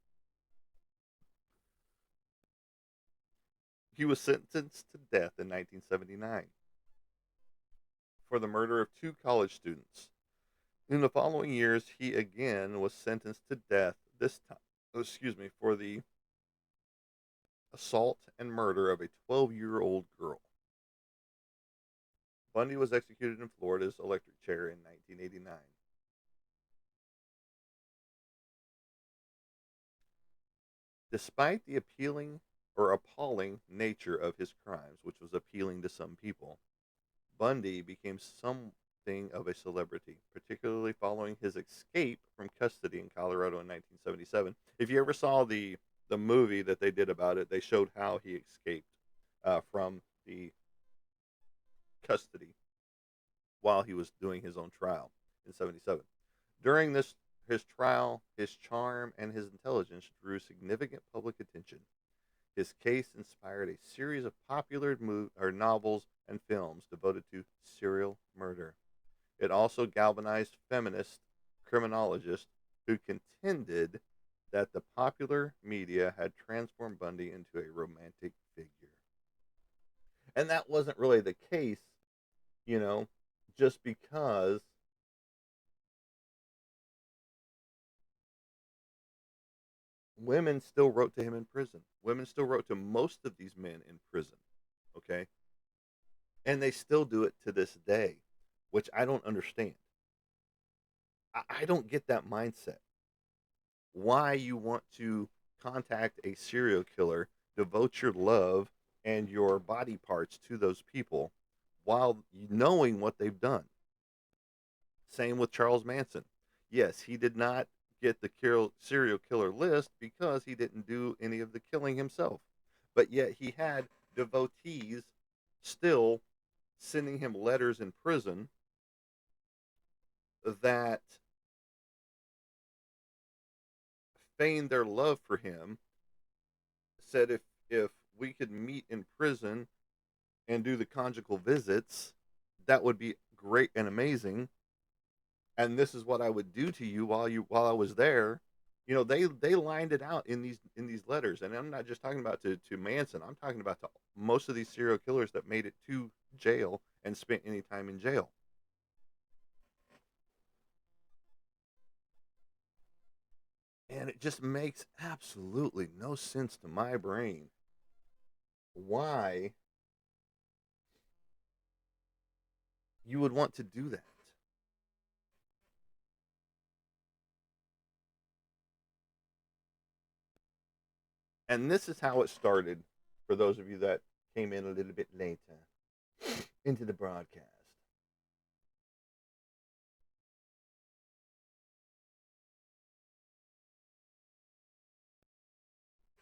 he was sentenced to death in 1979 for the murder of two college students. In the following years, he again was sentenced to death, this time, for the assault and murder of a 12-year-old girl. Bundy was executed in Florida's electric chair in 1989. Despite the appealing or appalling nature of his crimes, which was appealing to some people, Bundy became something of a celebrity, particularly following his escape from custody in Colorado in 1977. If you ever saw the movie that they did about it, they showed how he escaped from the custody while he was doing his own trial in 77. During this his trial, his charm and his intelligence drew significant public attention. His case inspired a series of popular novels and films devoted to serial murder. It also galvanized feminist criminologists who contended that the popular media had transformed Bundy into a romantic figure. And that wasn't really the case, you know, just because women still wrote to him in prison. Women still wrote to most of these men in prison. Okay. And they still do it to this day, which I don't understand. I don't get that mindset. Why you want to contact a serial killer, devote your love and your body parts to those people while knowing what they've done. Same with Charles Manson. Yes, he did not get the serial killer list because he didn't do any of the killing himself. But yet he had devotees still sending him letters in prison that feigned their love for him, said if we could meet in prison and do the conjugal visits, that would be great and amazing. And this is what I would do to you while I was there. You know, they lined it out in these letters, and I'm not just talking about to Manson. I'm talking about to most of these serial killers that made it to jail and spent any time in jail. And it just makes absolutely no sense to my brain why you would want to do that. And this is how it started for those of you that came in a little bit later into the broadcast.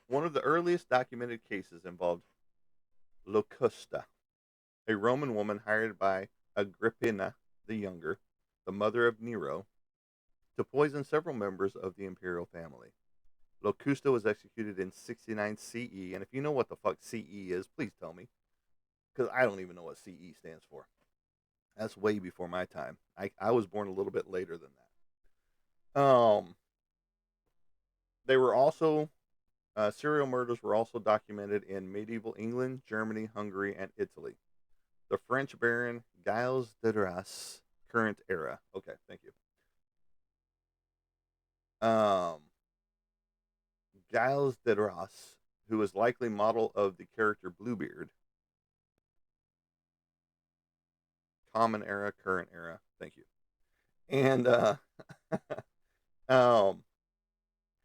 One of the earliest documented cases involved Locusta, a Roman woman hired by Agrippina the Younger, the mother of Nero, to poison several members of the imperial family. Locusta was executed in 69 CE, and if you know what the fuck CE is, please tell me, because I don't even know what CE stands for. That's way before my time. I was born a little bit later than that. They were also serial murders were also documented in medieval England, Germany, Hungary, and Italy. The French Baron Gilles de Ras, current era. Okay, thank you. Um, Gilles de Ras, who was likely model of the character Bluebeard, common era, current era. Thank you. And um,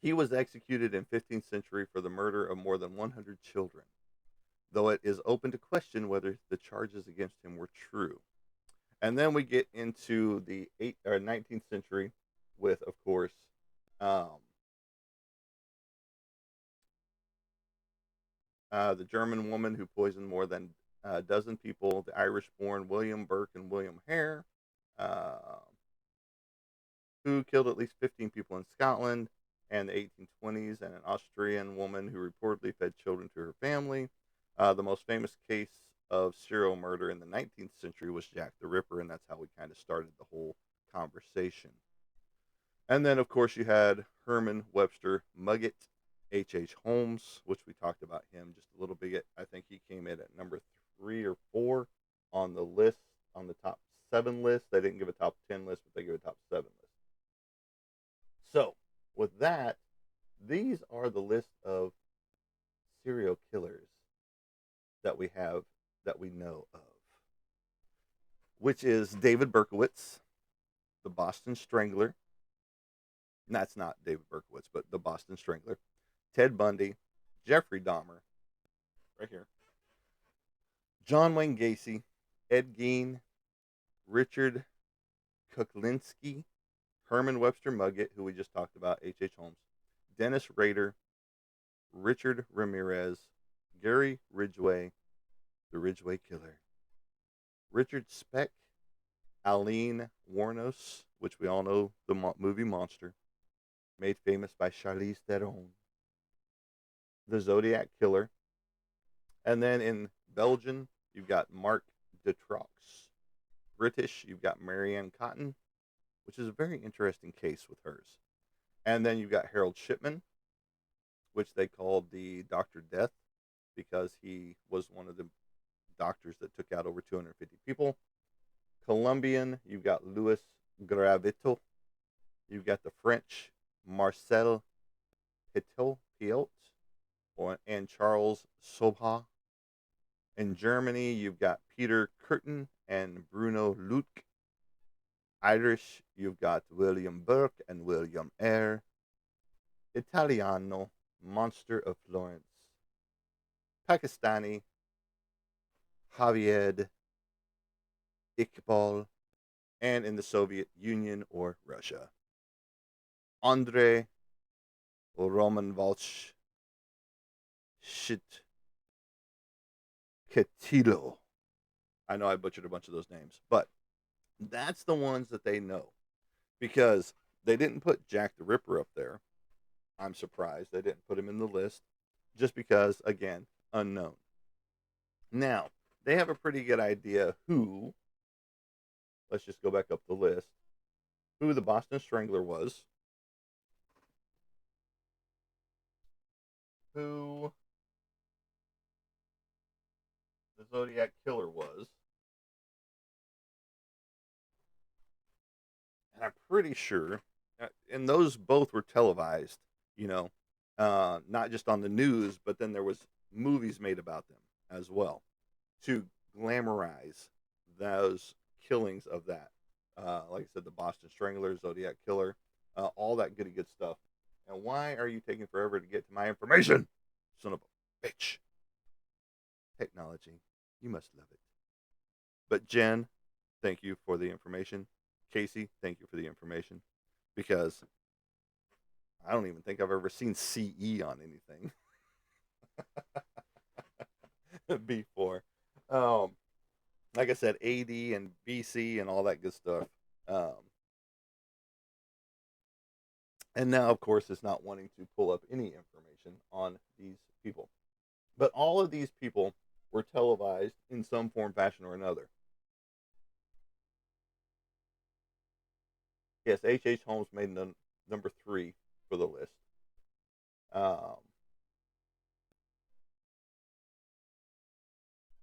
he was executed in 15th century for the murder of more than 100 children, though it is open to question whether the charges against him were true. And then we get into the 19th century with, of course, um, the German woman who poisoned more than a dozen people, the Irish-born William Burke and William Hare, uh, who killed at least 15 people in Scotland and the 1820s, and an Austrian woman who reportedly fed children to her family. The most famous case of serial murder in the 19th century was Jack the Ripper, and that's how we kind of started the whole conversation. And then, of course, you had Herman Webster Mugget, H.H. Holmes, which we talked about him just a little bit. I think he came in at number 3 or 4 on the list, on the top 7 list. They didn't give a top 10 list, but they gave a top 7 list. So, with that, these are the list of serial killers that we have, that we know of, which is David Berkowitz, the Boston Strangler. That's not David Berkowitz, but the Boston Strangler. Ted Bundy, Jeffrey Dahmer, right here, John Wayne Gacy, Ed Gein, Richard Kuklinski, Herman Webster Mugget, who we just talked about, H.H. Holmes, Dennis Rader, Richard Ramirez, Gary Ridgway, the Ridgway Killer, Richard Speck, Aline Wuornos, which we all know the movie Monster, made famous by Charlize Theron, the Zodiac Killer, and then in Belgian, you've got Mark Dutroux. British, you've got Marianne Cotton, which is a very interesting case with hers. And then you've got Harold Shipman, which they called the Dr. Death because he was one of the doctors that took out over 250 people. Colombian, you've got Louis Gravito. You've got the French Marcel Piot, and Charles Sobha. In Germany, you've got Peter Kürten and Bruno Luke. Irish, you've got William Burke and William Eyre. Italiano, Monster of Florence. Pakistani, Javier Iqbal. And in the Soviet Union or Russia, Andrei Romanvolch Shitkatilo. I know I butchered a bunch of those names, but that's the ones that they know, because they didn't put Jack the Ripper up there. I'm surprised they didn't put him in the list, just because, again, unknown. Now, they have a pretty good idea who, let's just go back up the list, who the Boston Strangler was, who the Zodiac Killer was, and I'm pretty sure, and those both were televised, you know, not just on the news, but then there was movies made about them as well to glamorize those killings of that. Like I said, the Boston Strangler, Zodiac Killer, all that goody good stuff. And why are you taking forever to get to my information? Son of a bitch. Technology. You must love it. But Jen, thank you for the information. Casey, thank you for the information. Because I don't even think I've ever seen CE on anything before. Um, like I said, AD and BC and all that good stuff. Um, and now, of course, it's not wanting to pull up any information on these people. But all of these people were televised in some form, fashion, or another. Yes, H.H. Holmes made number 3 for the list. Um,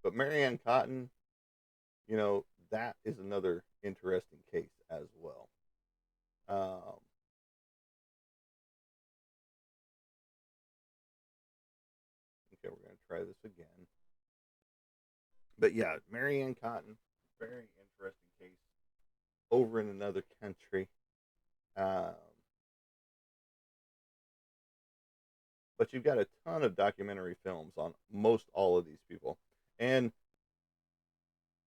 but Marianne Cotton, that is another interesting case as well. Um, okay, we're going to try this again. But yeah, Marianne Cotton, very interesting case over in another country. Um, but you've got a ton of documentary films on most all of these people. And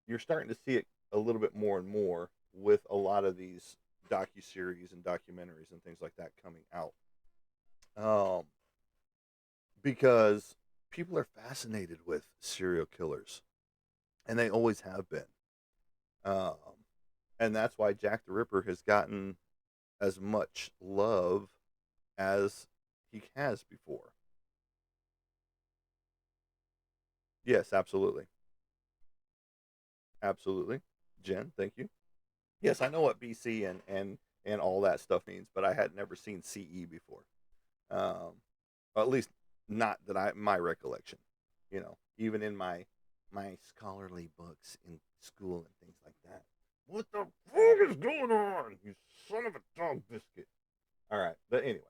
you're starting to see it a little bit more and more with a lot of these docu-series and documentaries and things like that coming out. Um, because people are fascinated with serial killers, and they always have been. Um, and that's why Jack the Ripper has gotten as much love as he has before. Yes, absolutely. Absolutely. Jen, thank you. Yes, I know what BC and and all that stuff means, but I had never seen CE before. Or at least not that my recollection. Even in my scholarly books in school and things like that. What the fuck is going on? You son of a dog biscuit. All right, but anyway,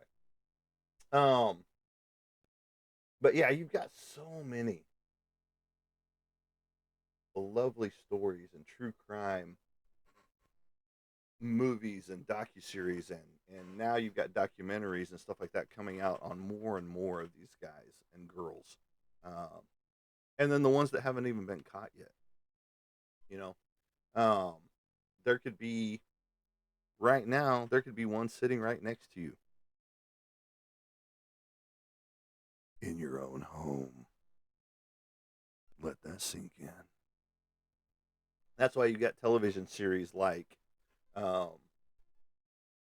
um, but yeah, you've got so many lovely stories and true crime movies and docuseries, and now you've got documentaries and stuff like that coming out on more and more of these guys and girls, um, and then the ones that haven't even been caught yet. You know, um, there could be right now there could be one sitting right next to you in your own home. Let that sink in. That's why you got television series like um,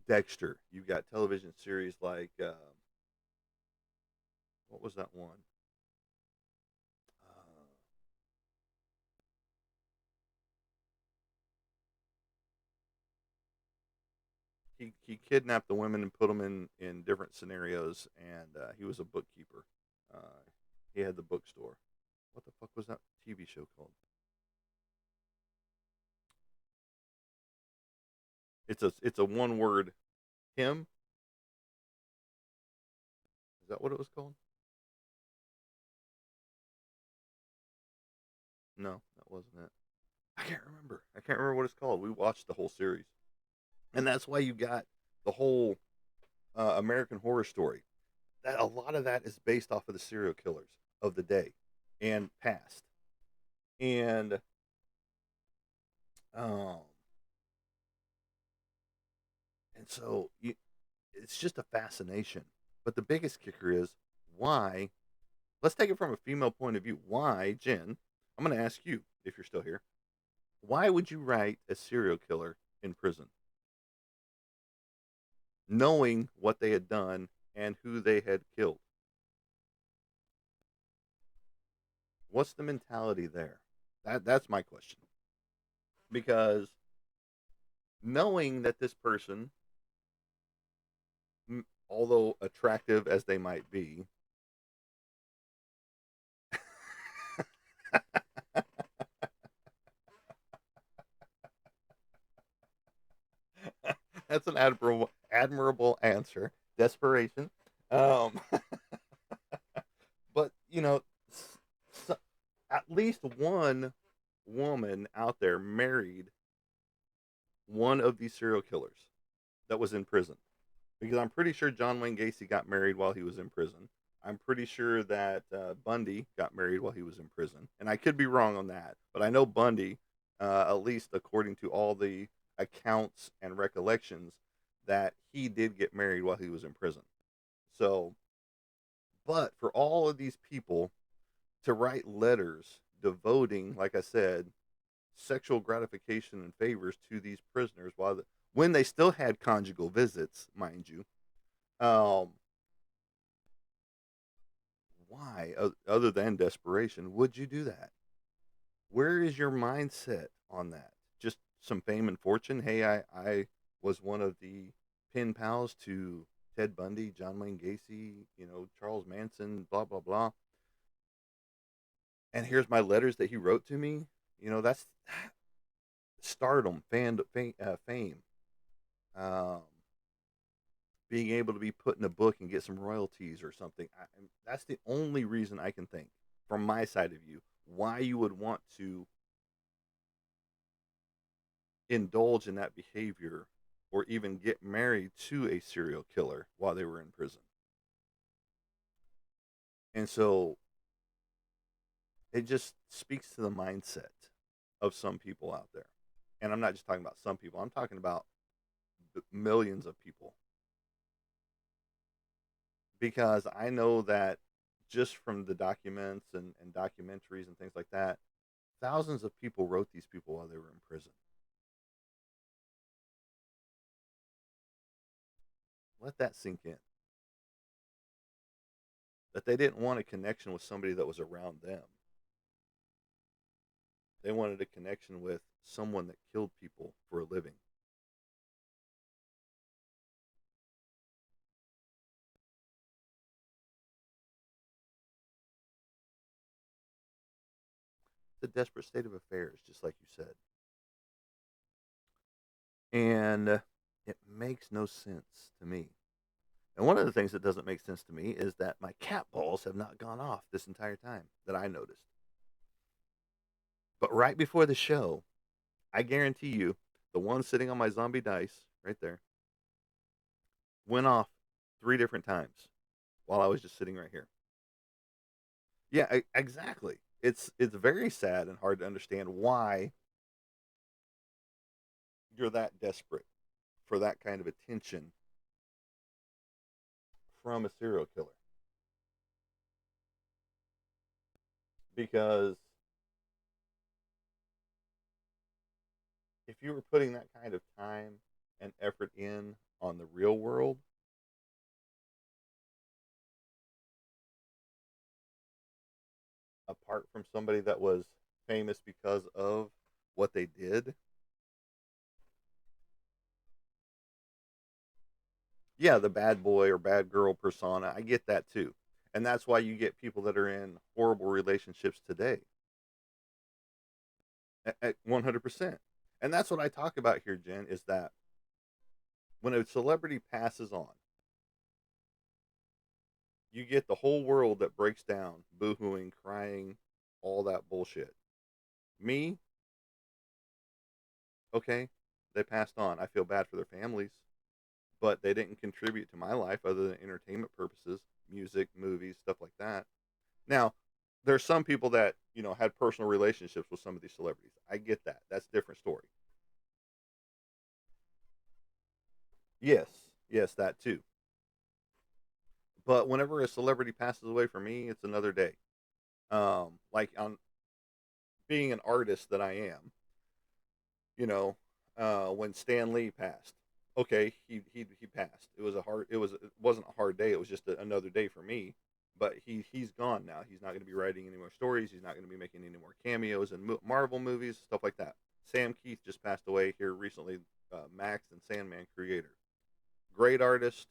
Dexter. You've got television series like what was that one? Uh, he kidnapped the women and put them in different scenarios, and he was a bookkeeper. Uh, he had the bookstore. What the fuck was that TV show called? It's a one word him. Is that what it was called? No, that wasn't it. I can't remember. I can't remember what it's called. We watched the whole series, and that's why you got the whole American Horror Story. That a lot of that is based off of the serial killers of the day and past, and um, so it's just a fascination. But the biggest kicker is why. Let's take it from a female point of view. Why, Jen? I'm going to ask you if you're still here. Why would you write a serial killer in prison, knowing what they had done and who they had killed? What's the mentality there? That's my question. Because knowing that this person, although attractive as they might be, that's an admirable answer. Desperation. Um, but s- at least one woman out there married one of these serial killers that was in prison. Because I'm pretty sure John Wayne Gacy got married while he was in prison. I'm pretty sure that Bundy got married while he was in prison, and I could be wrong on that, but I know Bundy, at least according to all the accounts and recollections, that he did get married while he was in prison. So, but for all of these people to write letters devoting, like I said, sexual gratification and favors to these prisoners when they still had conjugal visits, mind you. Um, why, other than desperation, would you do that? Where is your mindset on that? Just some fame and fortune? Hey, I was one of the pen pals to Ted Bundy, John Wayne Gacy, Charles Manson, blah, blah, blah. And here's my letters that he wrote to me. That's stardom, fame. Um, being able to be put in a book and get some royalties or something. That's the only reason I can think from my side of you why you would want to indulge in that behavior or even get married to a serial killer while they were in prison. And so it just speaks to the mindset of some people out there. And I'm not just talking about some people, I'm talking about millions of people. Because I know that just from the documents and documentaries and things like that, thousands of people wrote these people while they were in prison. Let that sink in. That they didn't want a connection with somebody that was around them. They wanted a connection with someone that killed people for a living. the desperate state of affairs, just like you said. And it makes no sense to me. And one of the things that doesn't make sense to me is that my cat balls have not gone off this entire time that I noticed. But right before the show, I guarantee you, the one sitting on my zombie dice right there went off 3 different times while I was just sitting right here. Yeah, exactly. It's very sad and hard to understand why you're that desperate for that kind of attention from a serial killer. Because if you were putting that kind of time and effort in on the real world, apart from somebody that was famous because of what they did, yeah, the bad boy or bad girl persona, I get that too. And that's why you get people that are in horrible relationships today. 100%. And that's what I talk about here, Jen, is that when a celebrity passes on, you get the whole world that breaks down, boohooing, crying, all that bullshit. Me, okay, they passed on. I feel bad for their families, but they didn't contribute to my life other than entertainment purposes, music, movies, stuff like that. Now, there's some people that, had personal relationships with some of these celebrities. I get that. That's a different story. Yes, yes, that too. But whenever a celebrity passes away for me, it's another day. Like on being an artist that I am, you know, when Stan Lee passed. Okay, he passed. It wasn't a hard day. It was just another day for me. But he's gone now. He's not going to be writing any more stories. He's not going to be making any more cameos in Marvel movies, stuff like that. Sam Keith just passed away here recently. Max and Sandman creator, great artist,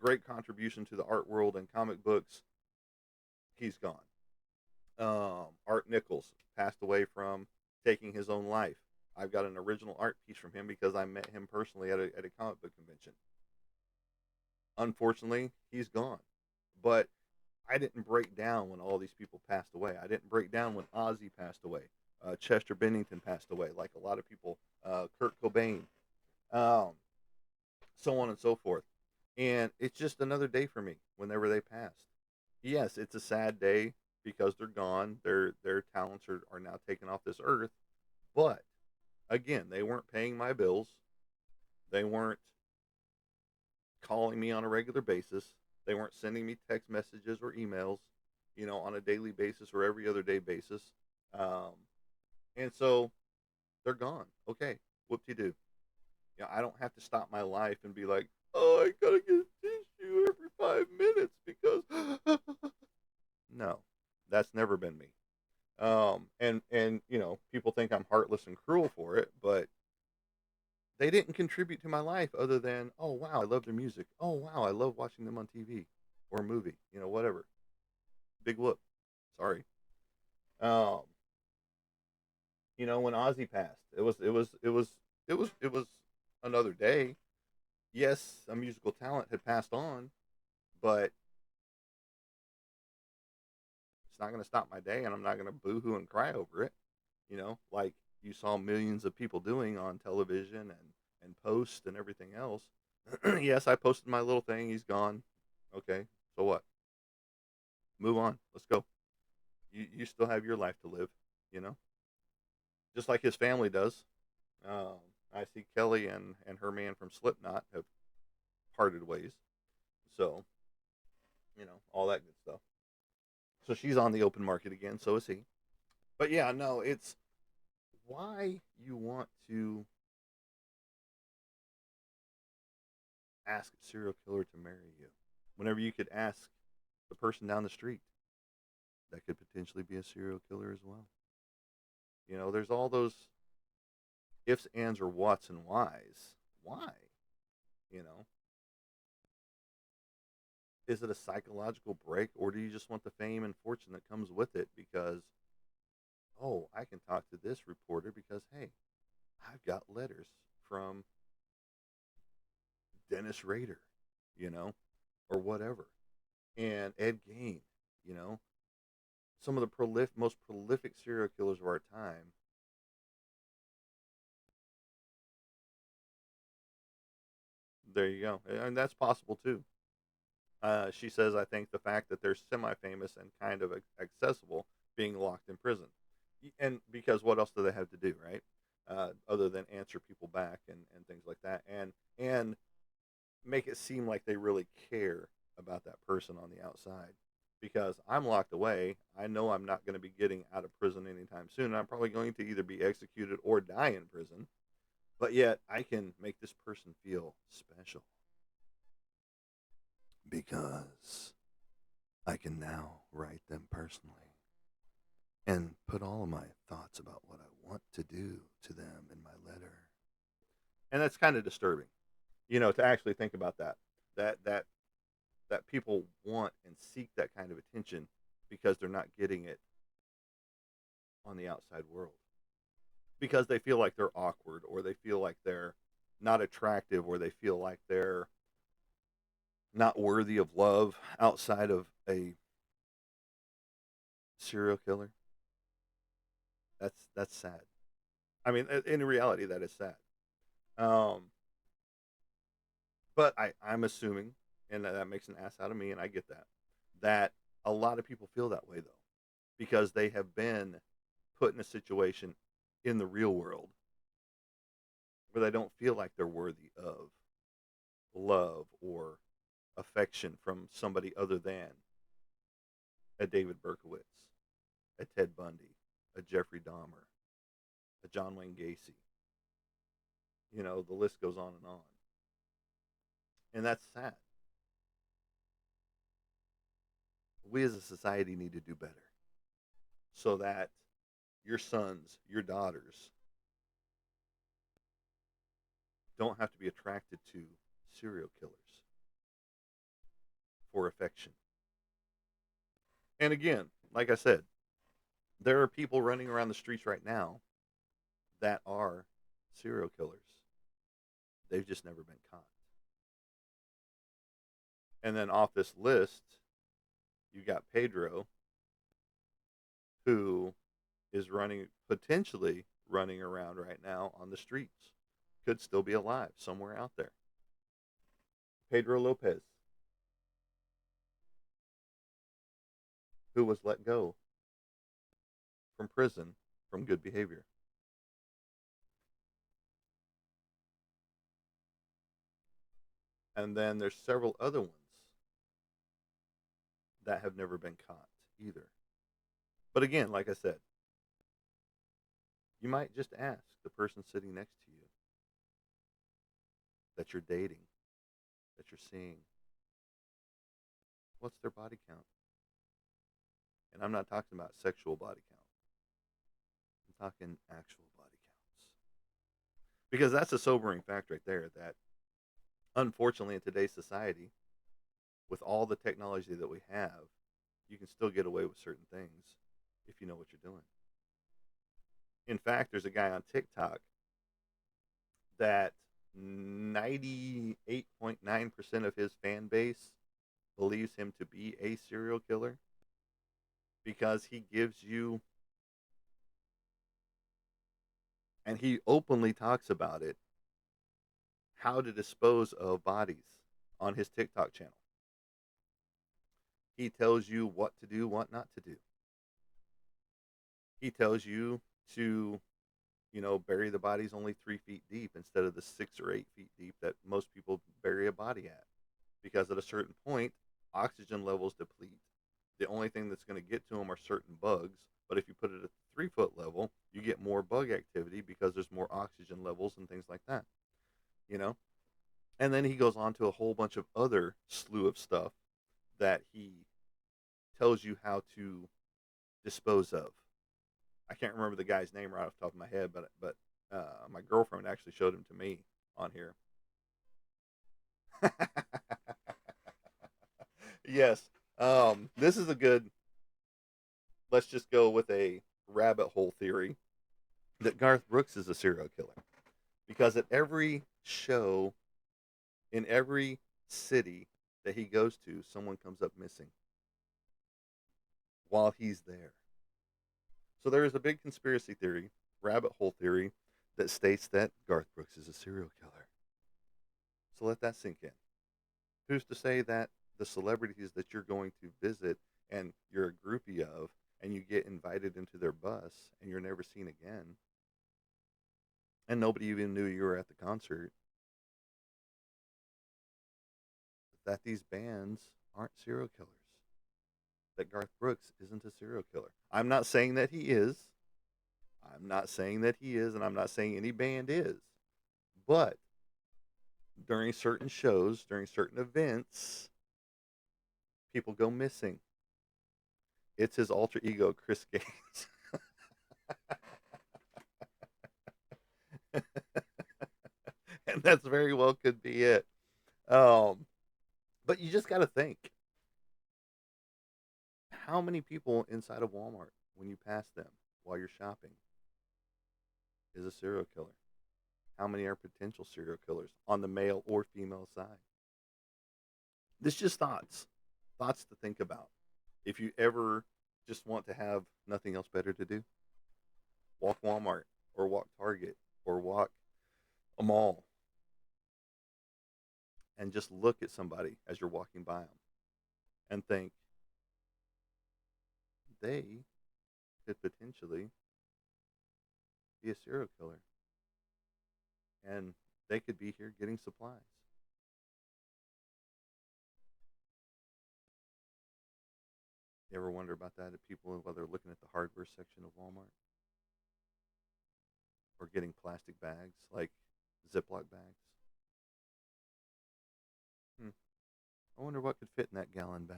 great contribution to the art world and comic books. He's gone. Art Nichols passed away from taking his own life. I've got an original art piece from him because I met him personally at a comic book convention. Unfortunately, he's gone. But I didn't break down when all these people passed away. I didn't break down when Ozzy passed away. Chester Bennington passed away, like a lot of people. Kurt Cobain, um, so on and so forth. And it's just another day for me whenever they passed. Yes, it's a sad day because they're gone. Their talents are now taken off this earth. But again, they weren't paying my bills. They weren't calling me on a regular basis. They weren't sending me text messages or emails, on a daily basis or every other day basis. Um, and so they're gone. Okay, whoop de doo. I don't have to stop my life and be like, oh, I gotta get a tissue every 5 minutes because no, that's never been me. And people think I'm heartless and cruel for it, but they didn't contribute to my life other than, oh wow, I love their music. Oh wow, I love watching them on TV or a movie, whatever. Big whoop. Sorry. Um, when Ozzy passed, it was another day. Yes, a musical talent had passed on, but it's not going to stop my day, and I'm not going to boohoo and cry over it. Like you saw millions of people doing on television and post and everything else. Yes, I posted my little thing. He's gone. Okay, so what? Move on. Let's go. You still have your life to live. You know, just like his family does. Um, I see Kelly and her man from Slipknot have parted ways. So all that good stuff. So she's on the open market again. So is he. But yeah, no, it's why you want to ask a serial killer to marry you whenever you could ask the person down the street that could potentially be a serial killer as well. There's all those ifs, ands, or whats and whys. Why? You know, is it a psychological break, or do you just want the fame and fortune that comes with it? Because oh, I can talk to this reporter because, hey, I've got letters from Dennis Rader, you know, or whatever, and Ed Gein, you know, some of the most prolific serial killers of our time. There you go, and that's possible too. She says, I think the fact that they're semi famous and kind of accessible being locked in prison. And because what else do they have to do, right? Other than answer people back and things like that. And make it seem like they really care about that person on the outside. Because I'm locked away. I know I'm not going to be getting out of prison anytime soon. I'm probably going to either be executed or die in prison. But yet, I can make this person feel special because I can now write them personally and put all of my thoughts about what I want to do to them in my letter. And that's kind of disturbing, to actually think about that. That that that people want and seek that kind of attention because they're not getting it on the outside world. Because they feel like they're awkward or they feel like they're not attractive or they feel like they're not worthy of love outside of a serial killer. That's sad. I mean, in reality, that is sad. Um, but I'm assuming, and that makes an ass out of me, and I get that a lot of people feel that way though, because they have been put in a situation in the real world where they don't feel like they're worthy of love or affection from somebody other than a David Berkowitz, a Ted Bundy, a Jeffrey Dahmer, a John Wayne Gacy. The list goes on and on. And that's sad. We as a society need to do better so that your sons, your daughters don't have to be attracted to serial killers for affection. And again, like I said, there are people running around the streets right now that are serial killers. They've just never been caught. And then off this list, you got Pedro, who is potentially running around right now on the streets. Could still be alive somewhere out there. Pedro Lopez, who was let go from prison from good behavior. And then there's several other ones that have never been caught either. But again, like I said, you might just ask the person sitting next to you that you're dating, that you're seeing, what's their body count? And I'm not talking about sexual body count. I'm talking actual body counts. Because that's a sobering fact right there that unfortunately in today's society, with all the technology that we have, you can still get away with certain things if you know what you're doing. In fact, there's a guy on TikTok that 98.9% of his fan base believes him to be a serial killer because he gives you, and he openly talks about it, how to dispose of bodies on his TikTok channel. He tells you what to do, what not to do. He tells you to, bury the bodies only 3 feet deep instead of the 6 or 8 feet deep that most people bury a body at. Because at a certain point, oxygen levels deplete. The only thing that's going to get to them are certain bugs. But if you put it at the 3 foot level, you get more bug activity because there's more oxygen levels and things like that. You know? And then he goes on to a whole bunch of other slew of stuff that he tells you how to dispose of. I can't remember the guy's name right off the top of my head, but my girlfriend actually showed him to me on here. Yes. This is a good. Let's just go with a rabbit hole theory that Garth Brooks is a serial killer because at every show in every city that he goes to, someone comes up missing while he's there. So there is a big conspiracy theory, rabbit hole theory, that states that Garth Brooks is a serial killer. So let that sink in. Who's to say that the celebrities that you're going to visit and you're a groupie of, and you get invited into their bus and you're never seen again, and nobody even knew you were at the concert, that these bands aren't serial killers? That Garth Brooks isn't a serial killer? I'm not saying that he is. I'm not saying that he is, and I'm not saying any band is. But during certain shows, during certain events, people go missing. It's his alter ego, Chris Gaines. And that's very well could be it. Um, but you just got to think how many people inside of Walmart, when you pass them while you're shopping, is a serial killer? How many are potential serial killers on the male or female side? This is just thoughts to think about. If you ever just want to have nothing else better to do, walk Walmart or walk Target or walk a mall and just look at somebody as you're walking by them and think they could potentially be a serial killer and they could be here getting supplies. You ever wonder about that at people while they're looking at the hardware section of Walmart or getting plastic bags like Ziploc bags? Hmm. I wonder what could fit in that gallon bag.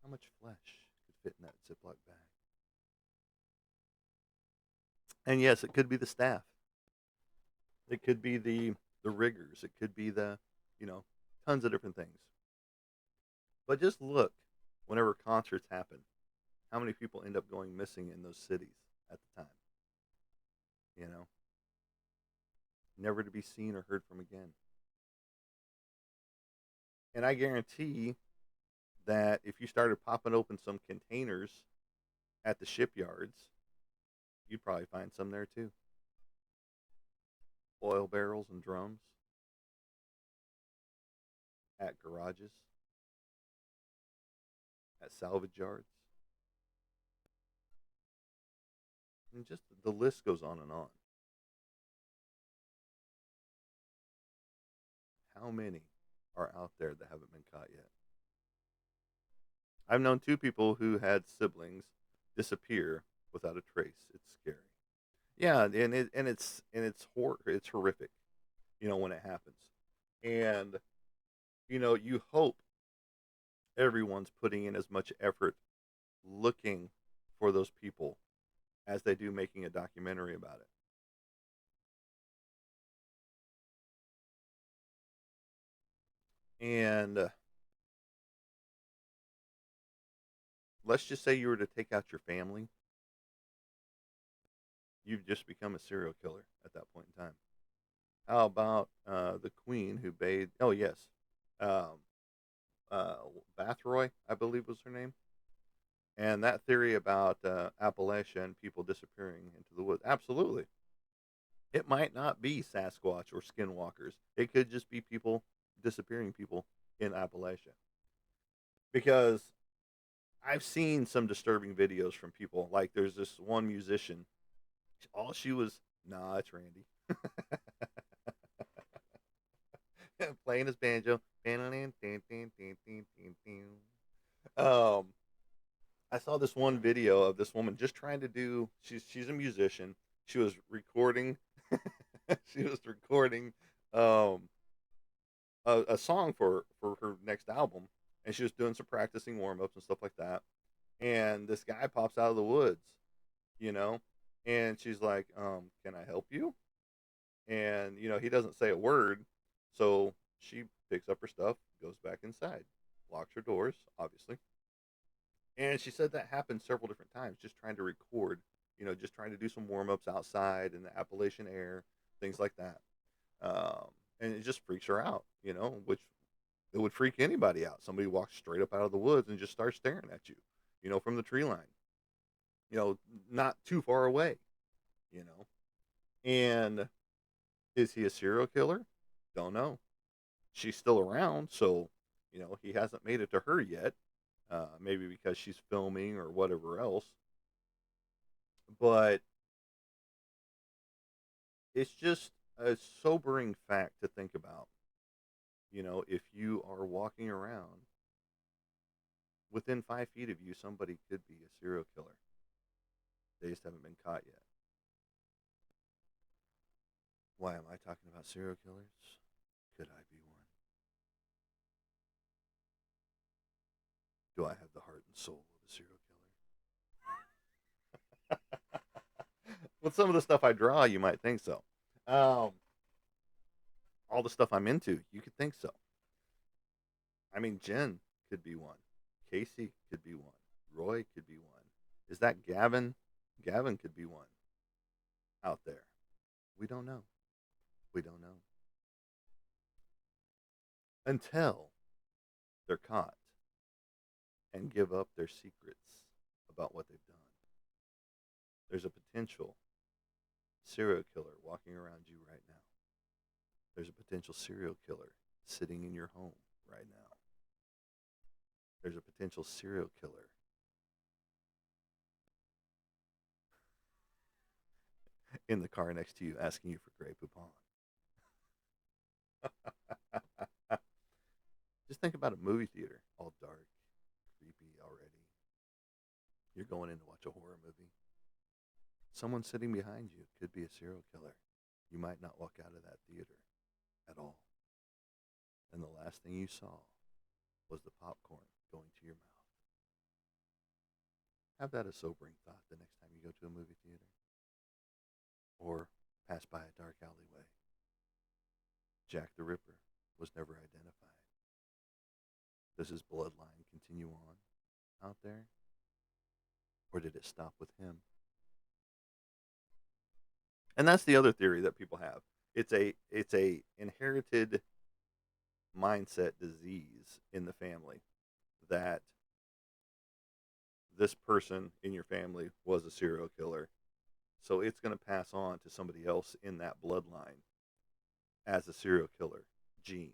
How much flesh could fit in that Ziploc bag? And yes, it could be the staff. It could be the riggers. It could be the, you know, tons of different things. But just look whenever concerts happen, how many people end up going missing in those cities at the time? You know, never to be seen or heard from again. And I guarantee that if you started popping open some containers at the shipyards, you'd probably find some there too. Oil barrels and drums at garages, at salvage yards. And just the list goes on and on. How many are out there that haven't been caught yet? I've known two people who had siblings disappear without a trace. It's scary. Yeah, it's horrific, when it happens. And you hope everyone's putting in as much effort looking for those people as they do making a documentary about it. And let's just say you were to take out your family, you've just become a serial killer at that point in time. How about the queen who bathed? Oh yes, um, uh, Bathroy, I believe was her name. And that theory about Appalachia and people disappearing into the woods, absolutely. It might not be Sasquatch or skinwalkers. It could just be people disappearing people in Appalachia. Because I've seen some disturbing videos from people. Like there's this one musician. All she was, nah, it's Randy. Playing his banjo. Um, I saw this one video of this woman just trying to do. She's a musician. She was recording. She was recording um, a song for her next album, and she was doing some practicing warm ups and stuff like that. And this guy pops out of the woods, you know, and she's like, "Can I help you?" And he doesn't say a word, so she picks up her stuff, goes back inside, locks her doors, obviously, And she said that happened several different times, just trying to record, just trying to do some warm ups outside in the Appalachian air, things like that. And it just freaks her out, which it would freak anybody out. Somebody walks straight up out of the woods and just starts staring at you, from the tree line, you know, not too far away, you know. And is he a serial killer? Don't know. She's still around, so, he hasn't made it to her yet. Maybe because she's filming or whatever else. But it's just a sobering fact to think about. If you are walking around within 5 feet of you, somebody could be a serial killer. They just haven't been caught yet. Why am I talking about serial killers? Could I be one? Do I have the heart and soul of a serial killer? With some of the stuff I draw, you might think so. All the stuff I'm into, you could think so. I mean, Jen could be one. Casey could be one. Roy could be one. Is that Gavin? Gavin could be one out there. We don't know. We don't know. Until they're caught and give up their secrets about what they've done. There's a potential serial killer walking around you right now. There's a potential serial killer sitting in your home right now. There's a potential serial killer in the car next to you asking you for Grey Poupon. Just think about a movie theater, all dark, creepy already. You're going in to watch a horror movie. Someone sitting behind you could be a serial killer. You might not walk out of that theater at all. And the last thing you saw was the popcorn going to your mouth. Have that a sobering thought the next time you go to a movie theater or pass by a dark alleyway. Jack the Ripper was never identified. Does his bloodline continue on out there? Or did it stop with him? And that's the other theory that people have. It's a inherited mindset disease in the family that this person in your family was a serial killer. So it's going to pass on to somebody else in that bloodline as a serial killer gene.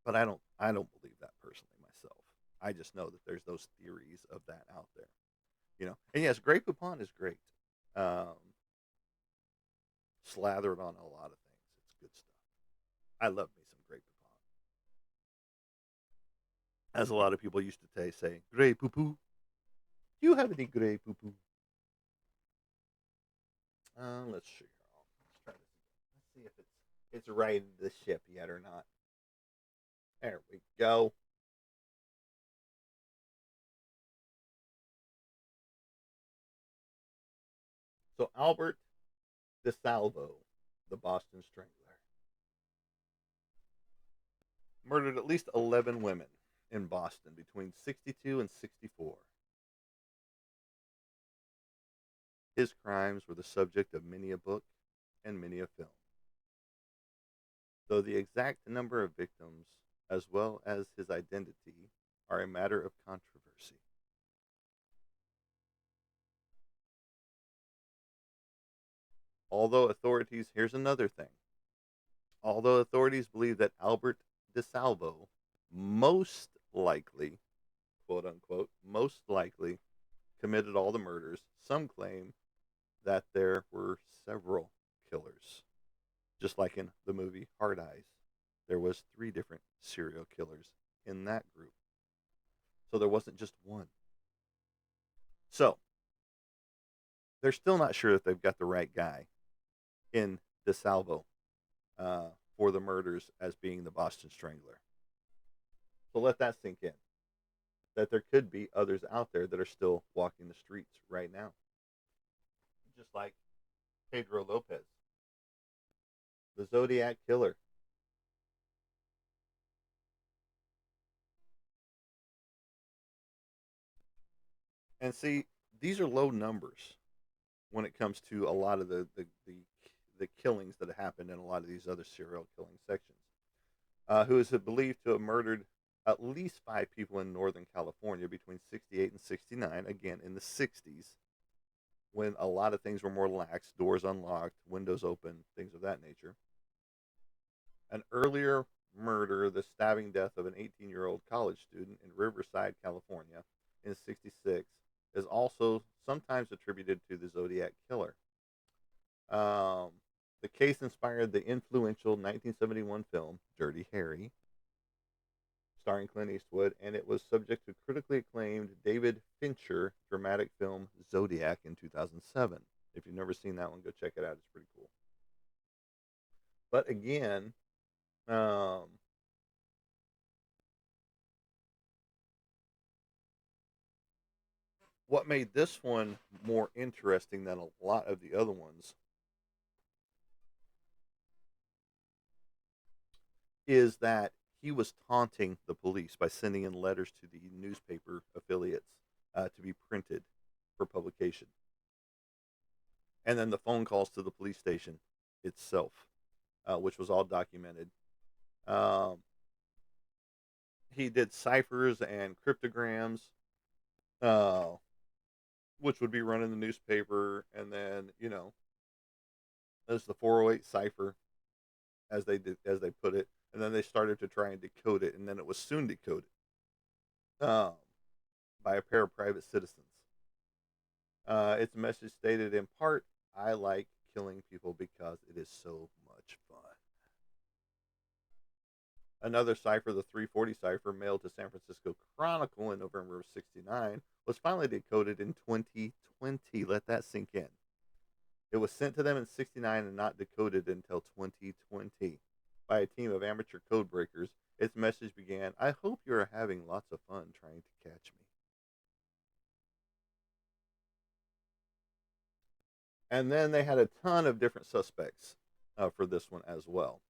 But I don't believe that personally myself. I just know that there's those theories of that out there. And yes, Grey Poupon is great. Um, Slathered on a lot of things. It's good stuff. I love me some Grey Poupon. As a lot of people used to say, Grey Poupon. Do you have any Grey Poupon? Let's see. Let's try this again. Let's see if it's righted the ship yet or not. There we go. So Albert DeSalvo, the Boston Strangler, murdered at least 11 women in Boston between 62 and 64. His crimes were the subject of many a book and many a film, though the exact number of victims, as well as his identity, are a matter of controversy. Here's another thing. Although authorities believe that Albert DeSalvo most likely, quote unquote, most likely committed all the murders, some claim that there were several killers. Just like in the movie Hard Eyes, there was 3 different serial killers in that group. So there wasn't just one. So they're still not sure if they've got the right guy in DeSalvo for the murders as being the Boston Strangler. So let that sink in. That there could be others out there that are still walking the streets right now. Just like Pedro Lopez, the Zodiac Killer. And see, these are low numbers when it comes to a lot of the killings that have happened in a lot of these other serial killing sections. Who is believed to have murdered at least 5 people in Northern California between 68 and 69, again in the 60s, when a lot of things were more lax, doors unlocked, windows open, things of that nature. An earlier murder, the stabbing death of an 18-year-old college student in Riverside, California in 66, is also sometimes attributed to the Zodiac Killer. Um, the case inspired the influential 1971 film Dirty Harry, starring Clint Eastwood, and it was subject to critically acclaimed David Fincher dramatic film Zodiac in 2007. If you've never seen that one, go check it out. It's pretty cool. But again, um, what made this one more interesting than a lot of the other ones is that he was taunting the police by sending in letters to the newspaper affiliates to be printed for publication, and then the phone calls to the police station itself, which was all documented. Um, he did ciphers and cryptograms, uh, which would be run in the newspaper, and then there's the 408 cipher, as they put it, and then they started to try and decode it, and then it was soon decoded um, by a pair of private citizens. Its message stated in part, "I like killing people because it is so much fun." Another cipher, the 340 cipher, mailed to San Francisco Chronicle in November of 69, was finally decoded in 2020. Let that sink in. It was sent to them in 69 and not decoded until 2020 by a team of amateur code breakers. Its message began, "I hope you are having lots of fun trying to catch me." And then they had a ton of different suspects for this one as well.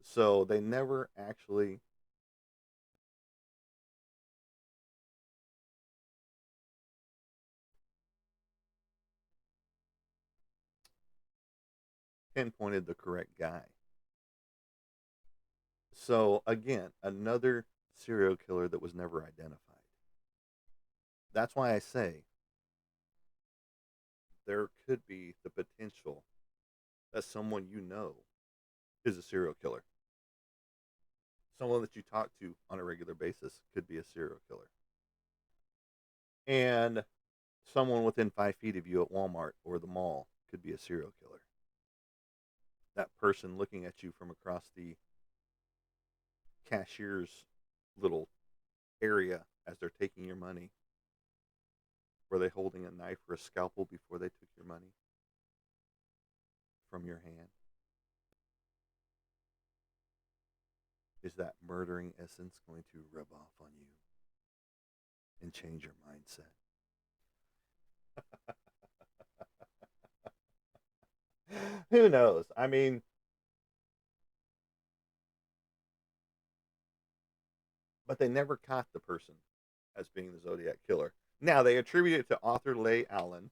So they never actually pinpointed the correct guy. So again, another serial killer that was never identified. That's why I say there could be the potential that someone you know is a serial killer. Someone that you talk to on a regular basis could be a serial killer. And someone within 5 feet of you at Walmart or the mall could be a serial killer. That person looking at you from across the cashier's little area as they're taking your money. Were they holding a knife or a scalpel before they took your money from your hand? Is that murdering essence going to rub off on you and change your mindset? Who knows? I mean, but they never caught the person as being the Zodiac Killer. Now, they attribute it to Arthur Leigh Allen,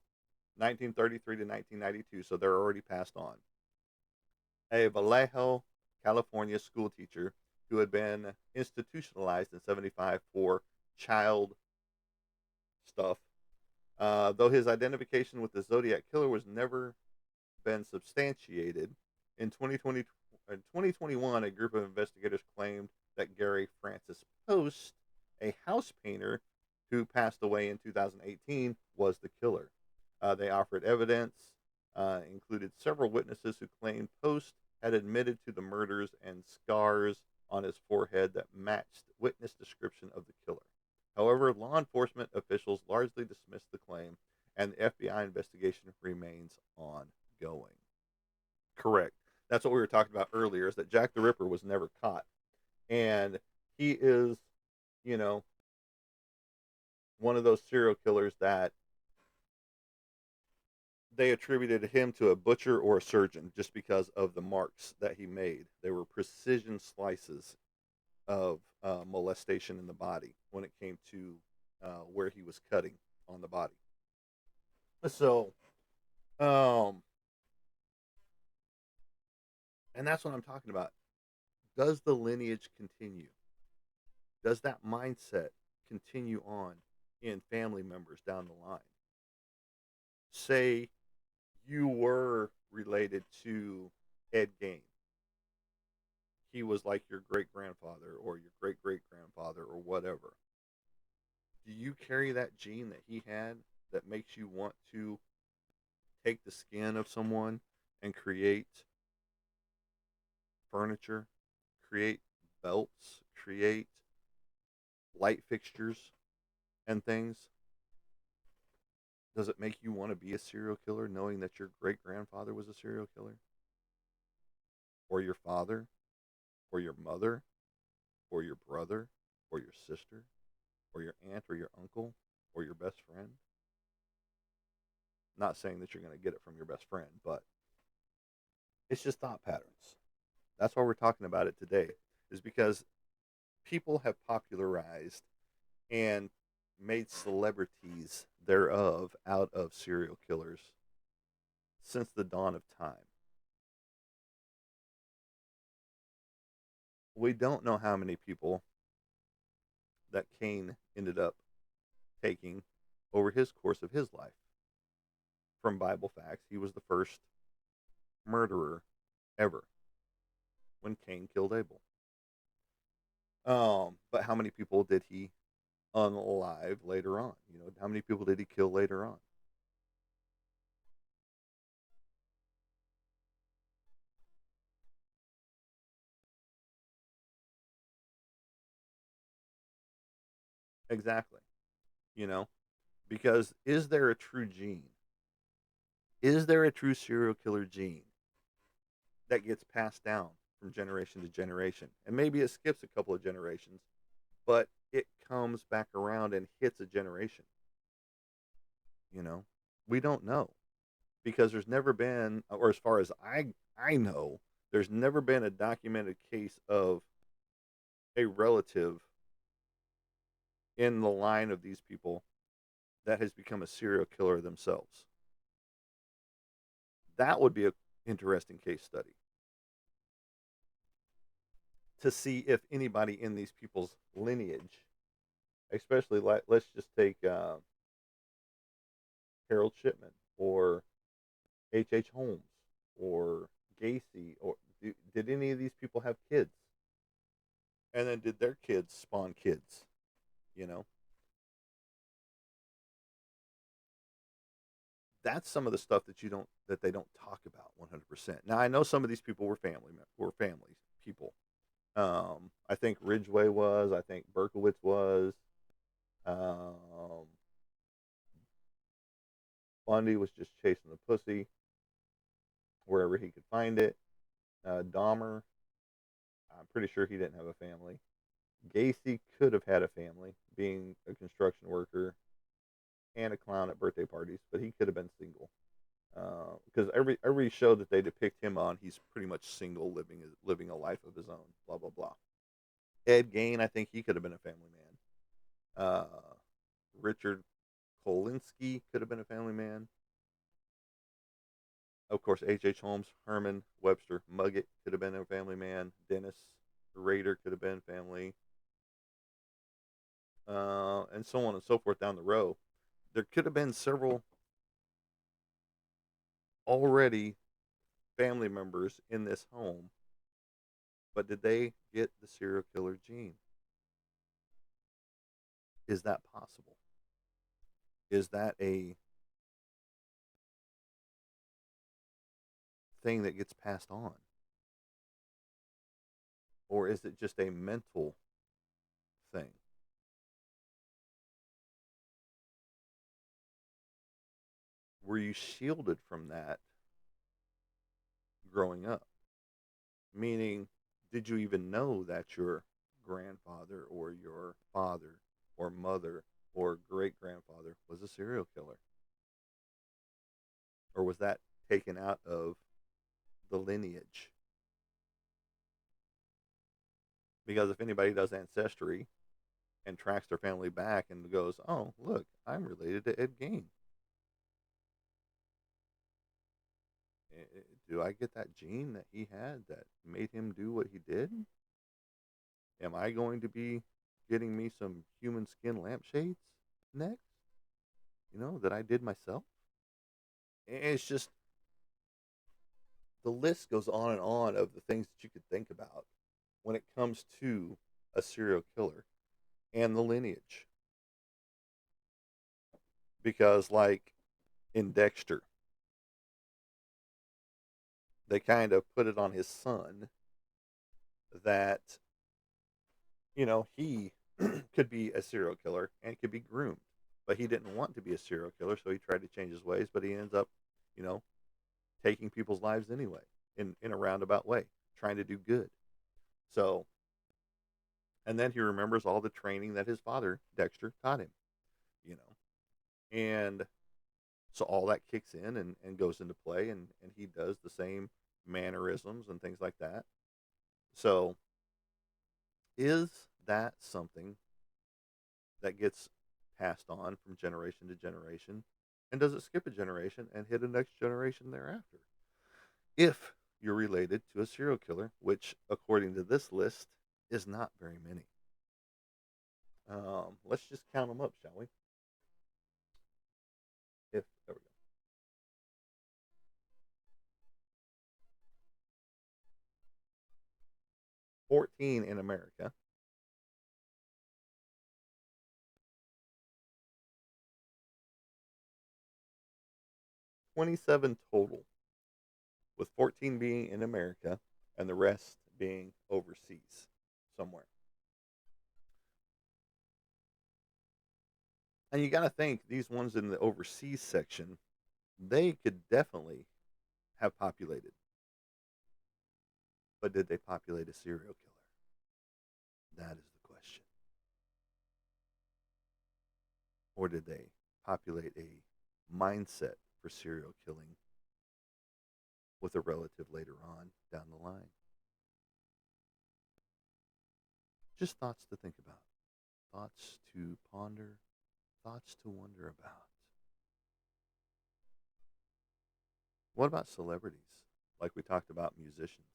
1933 to 1992, so they're already passed on. A Vallejo, California school teacher who had been institutionalized in 75 for child stuff. Though his identification with the Zodiac Killer was never been substantiated, in 2021, a group of investigators claimed that Gary Francis Post, a house painter who passed away in 2018, was the killer. They offered evidence, included several witnesses who claimed Post had admitted to the murders and scars on his forehead that matched witness description of the killer. However, law enforcement officials largely dismissed the claim, and the FBI investigation remains ongoing. Correct. That's what we were talking about earlier, is that Jack the Ripper was never caught. And he is, you know, one of those serial killers that they attributed him to a butcher or a surgeon just because of the marks that he made. They were precision slices of molestation in the body when it came to where he was cutting on the body. So, um, and that's what I'm talking about. Does the lineage continue? Does that mindset continue on in family members down the line? Say you were related to Ed Gain. He was like your great grandfather or your great great grandfather or whatever. Do you carry that gene that he had that makes you want to take the skin of someone and create furniture, create belts, create light fixtures and things? Does it make you want to be a serial killer knowing that your great grandfather was a serial killer? Or your father? Or your mother? Or your brother? Or your sister? Or your aunt or your uncle? Or your best friend? Not saying that you're going to get it from your best friend, but it's just thought patterns. That's why we're talking about it today, is because people have popularized and made celebrities thereof out of serial killers since the dawn of time. We don't know how many people that Cain ended up taking over his course of his life. From Bible facts, he was the first murderer ever when Cain killed Abel. But how many people did he unalive later on? You know, how many people did he kill later on? Exactly. You know, because is there a true gene? Is there a true serial killer gene that gets passed down from generation to generation? And maybe it skips a couple of generations, but it comes back around and hits a generation. You know, we don't know because there's never been, or as far as I know, there's never been a documented case of a relative in the line of these people that has become a serial killer themselves. That would be an interesting case study to see if anybody in these people's lineage, especially like let's just take Harold Shipman or H. Holmes or Gacy, or did any of these people have kids? And then did their kids spawn kids? You know, that's some of the stuff that you don't that they don't talk about 100%. Now I know some of these people were families people. I think Ridgway was. I think Berkowitz was. Um, Bundy was just chasing the pussy wherever he could find it. Dahmer, I'm pretty sure he didn't have a family. Gacy could have had a family, being a construction worker and a clown at birthday parties, but he could have been single. Because every show that they depict him on, he's pretty much single, living a life of his own. Blah blah blah. Ed Gain, I think he could have been a family man. Richard Kolinsky could have been a family man. Of course, H. Holmes, Herman, Webster, Muggett could have been a family man. Dennis Rader could have been family, and so on and so forth down the row. There could have been several already family members in this home, but did they get the serial killer gene? Is that possible? Is that a thing that gets passed on? Or is it just a mental thing? Were you shielded from that growing up? Meaning, did you even know that your grandfather or your father or mother or great grandfather was a serial killer? Or was that taken out of the lineage? Because if anybody does ancestry, and tracks their family back and goes, "Oh, look, I'm related to Ed Gein. Do I get that gene that he had that made him do what he did? Am I going to be getting me some human skin lampshades next? That I did myself?" And it's just the list goes on and on of the things that you could think about when it comes to a serial killer and the lineage. Because, like in Dexter, they kind of put it on his son that, he could be a serial killer and could be groomed. But he didn't want to be a serial killer, so he tried to change his ways, but he ends up, you know, taking people's lives anyway in a roundabout way, trying to do good. So, and then he remembers all the training that his father, Dexter, taught him, you know. And so all that kicks in and goes into play, and he does the same mannerisms and things like that. So, is that something that gets passed on from generation to generation? And does it skip a generation and hit a next generation thereafter? If you're related to a serial killer, which, according to this list, is not very many. Let's just count them up, shall we? If there we go. 14 in America, 27 total, with 14 being in America and the rest being overseas somewhere. And you got to think these ones in the overseas section, they could definitely have populated. But did they populate a serial killer? That is the question. Or did they populate a mindset for serial killing with a relative later on down the line? Just thoughts to think about, thoughts to ponder, thoughts to wonder about. What about celebrities? Like we talked about musicians.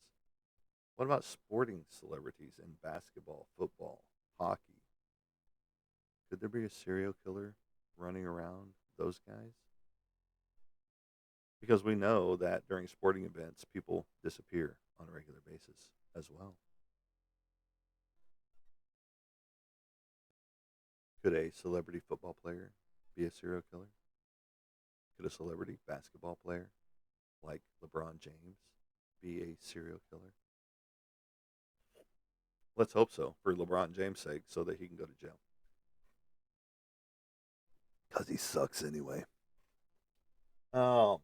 What about sporting celebrities in basketball, football, hockey? Could there be a serial killer running around those guys? Because we know that during sporting events, people disappear on a regular basis as well. Could a celebrity football player be a serial killer? Could a celebrity basketball player like LeBron James be a serial killer? Let's hope so, for LeBron James' sake, so that he can go to jail. Because he sucks anyway. Um,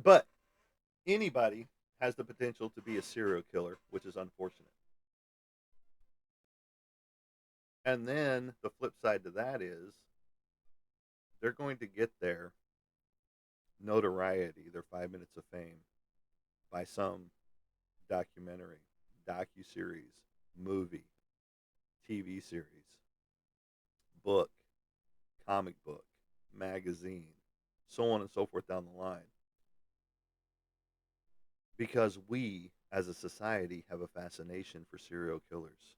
but anybody has the potential to be a serial killer, which is unfortunate. And then the flip side to that is they're going to get their notoriety, their 5 minutes of fame, by some documentary, docu-series, movie, TV series, book, comic book, magazine, so on and so forth down the line. Because we, as a society, have a fascination for serial killers.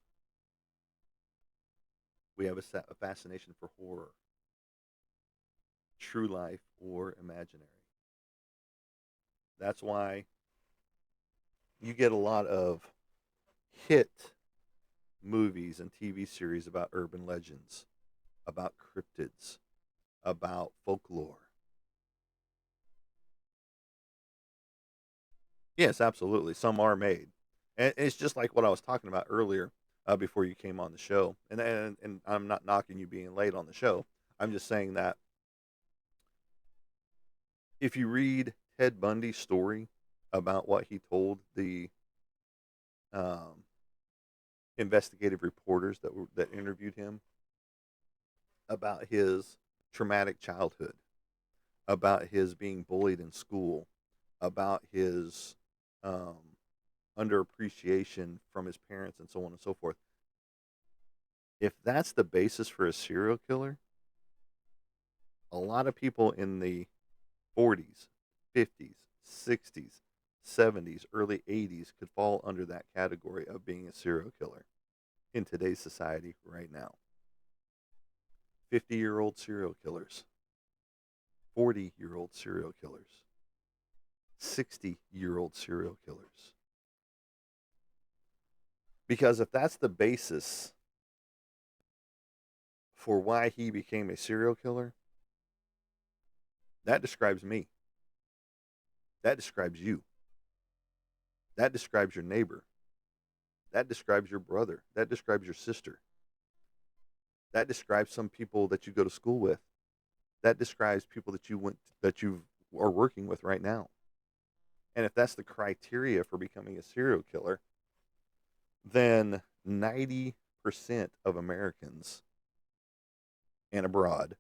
We have a fascination for horror, true life or imaginary. That's why you get a lot of hit movies and TV series about urban legends, about cryptids, about folklore. Yes, absolutely. Some are made. And it's just like what I was talking about earlier before you came on the show. And I'm not knocking you being late on the show. I'm just saying that if you read Ted Bundy's story about what he told the um, investigative reporters that interviewed him about his traumatic childhood, about his being bullied in school, about his um, underappreciation from his parents and so on and so forth. If that's the basis for a serial killer, a lot of people in the 40s, 50s, 60s, 70s, early 80s could fall under that category of being a serial killer in today's society right now. 50-year-old serial killers, 40-year-old serial killers, 60-year-old serial killers. Because if that's the basis for why he became a serial killer, that describes me. That describes you. That describes your neighbor. That describes your brother. That describes your sister. That describes some people that you go to school with. That describes people that you are working with right now. And if that's the criteria for becoming a serial killer, then 90% of Americans and abroad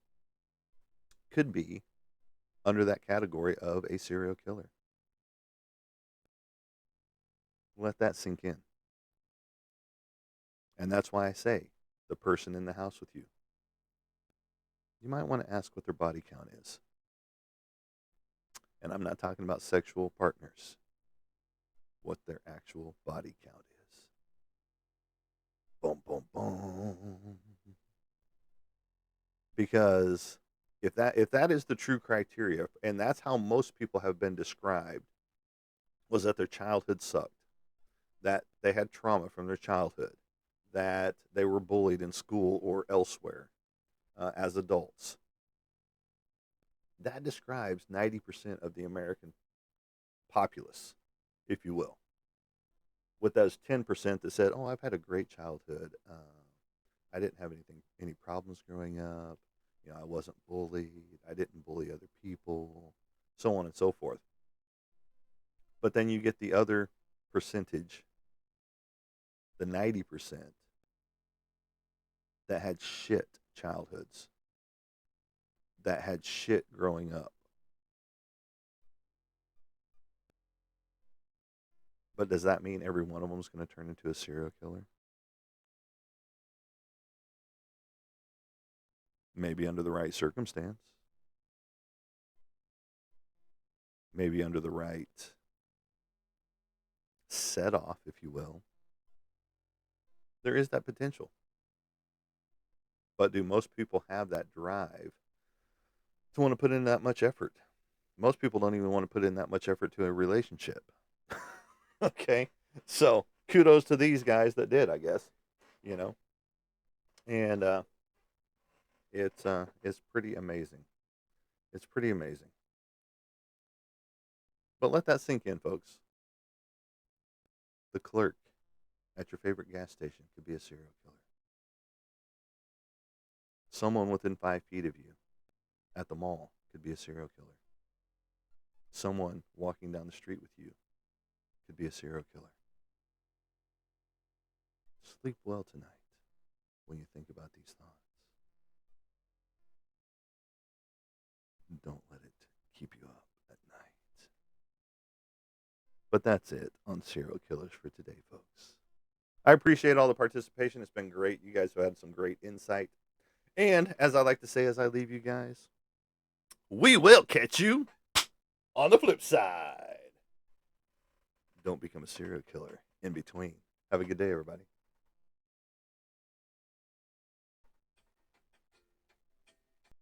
could be under that category of a serial killer. Let that sink in. And that's why I say the person in the house with you, you might want to ask what their body count is. And I'm not talking about sexual partners, what their actual body count is. Boom, boom, boom. Because if that is the true criteria, and that's how most people have been described, was that their childhood sucked, that they had trauma from their childhood, that they were bullied in school or elsewhere as adults. That describes 90% of the American populace, if you will. With those 10% that said, "Oh, I've had a great childhood. I didn't have any problems growing up. I wasn't bullied. I didn't bully other people, so on and so forth." But then you get the other percentage, the 90%, that had shit childhoods, that had shit growing up. But does that mean every one of them is going to turn into a serial killer? Maybe under the right circumstance. Maybe under the right set off, if you will. There is that potential. But do most people have that drive to want to put in that much effort? Most people don't even want to put in that much effort to a relationship. Okay? So kudos to these guys that did, I guess. And it's pretty amazing. It's pretty amazing. But let that sink in, folks. The clerk at your favorite gas station could be a serial killer. Someone within 5 feet of you at the mall could be a serial killer. Someone walking down the street with you could be a serial killer. Sleep well tonight when you think about these thoughts. Don't let it keep you up at night. But that's it on serial killers for today, folks. I appreciate all the participation. It's been great. You guys have had some great insight. And as I like to say as I leave you guys, we will catch you on the flip side. Don't become a serial killer in between. Have a good day, everybody.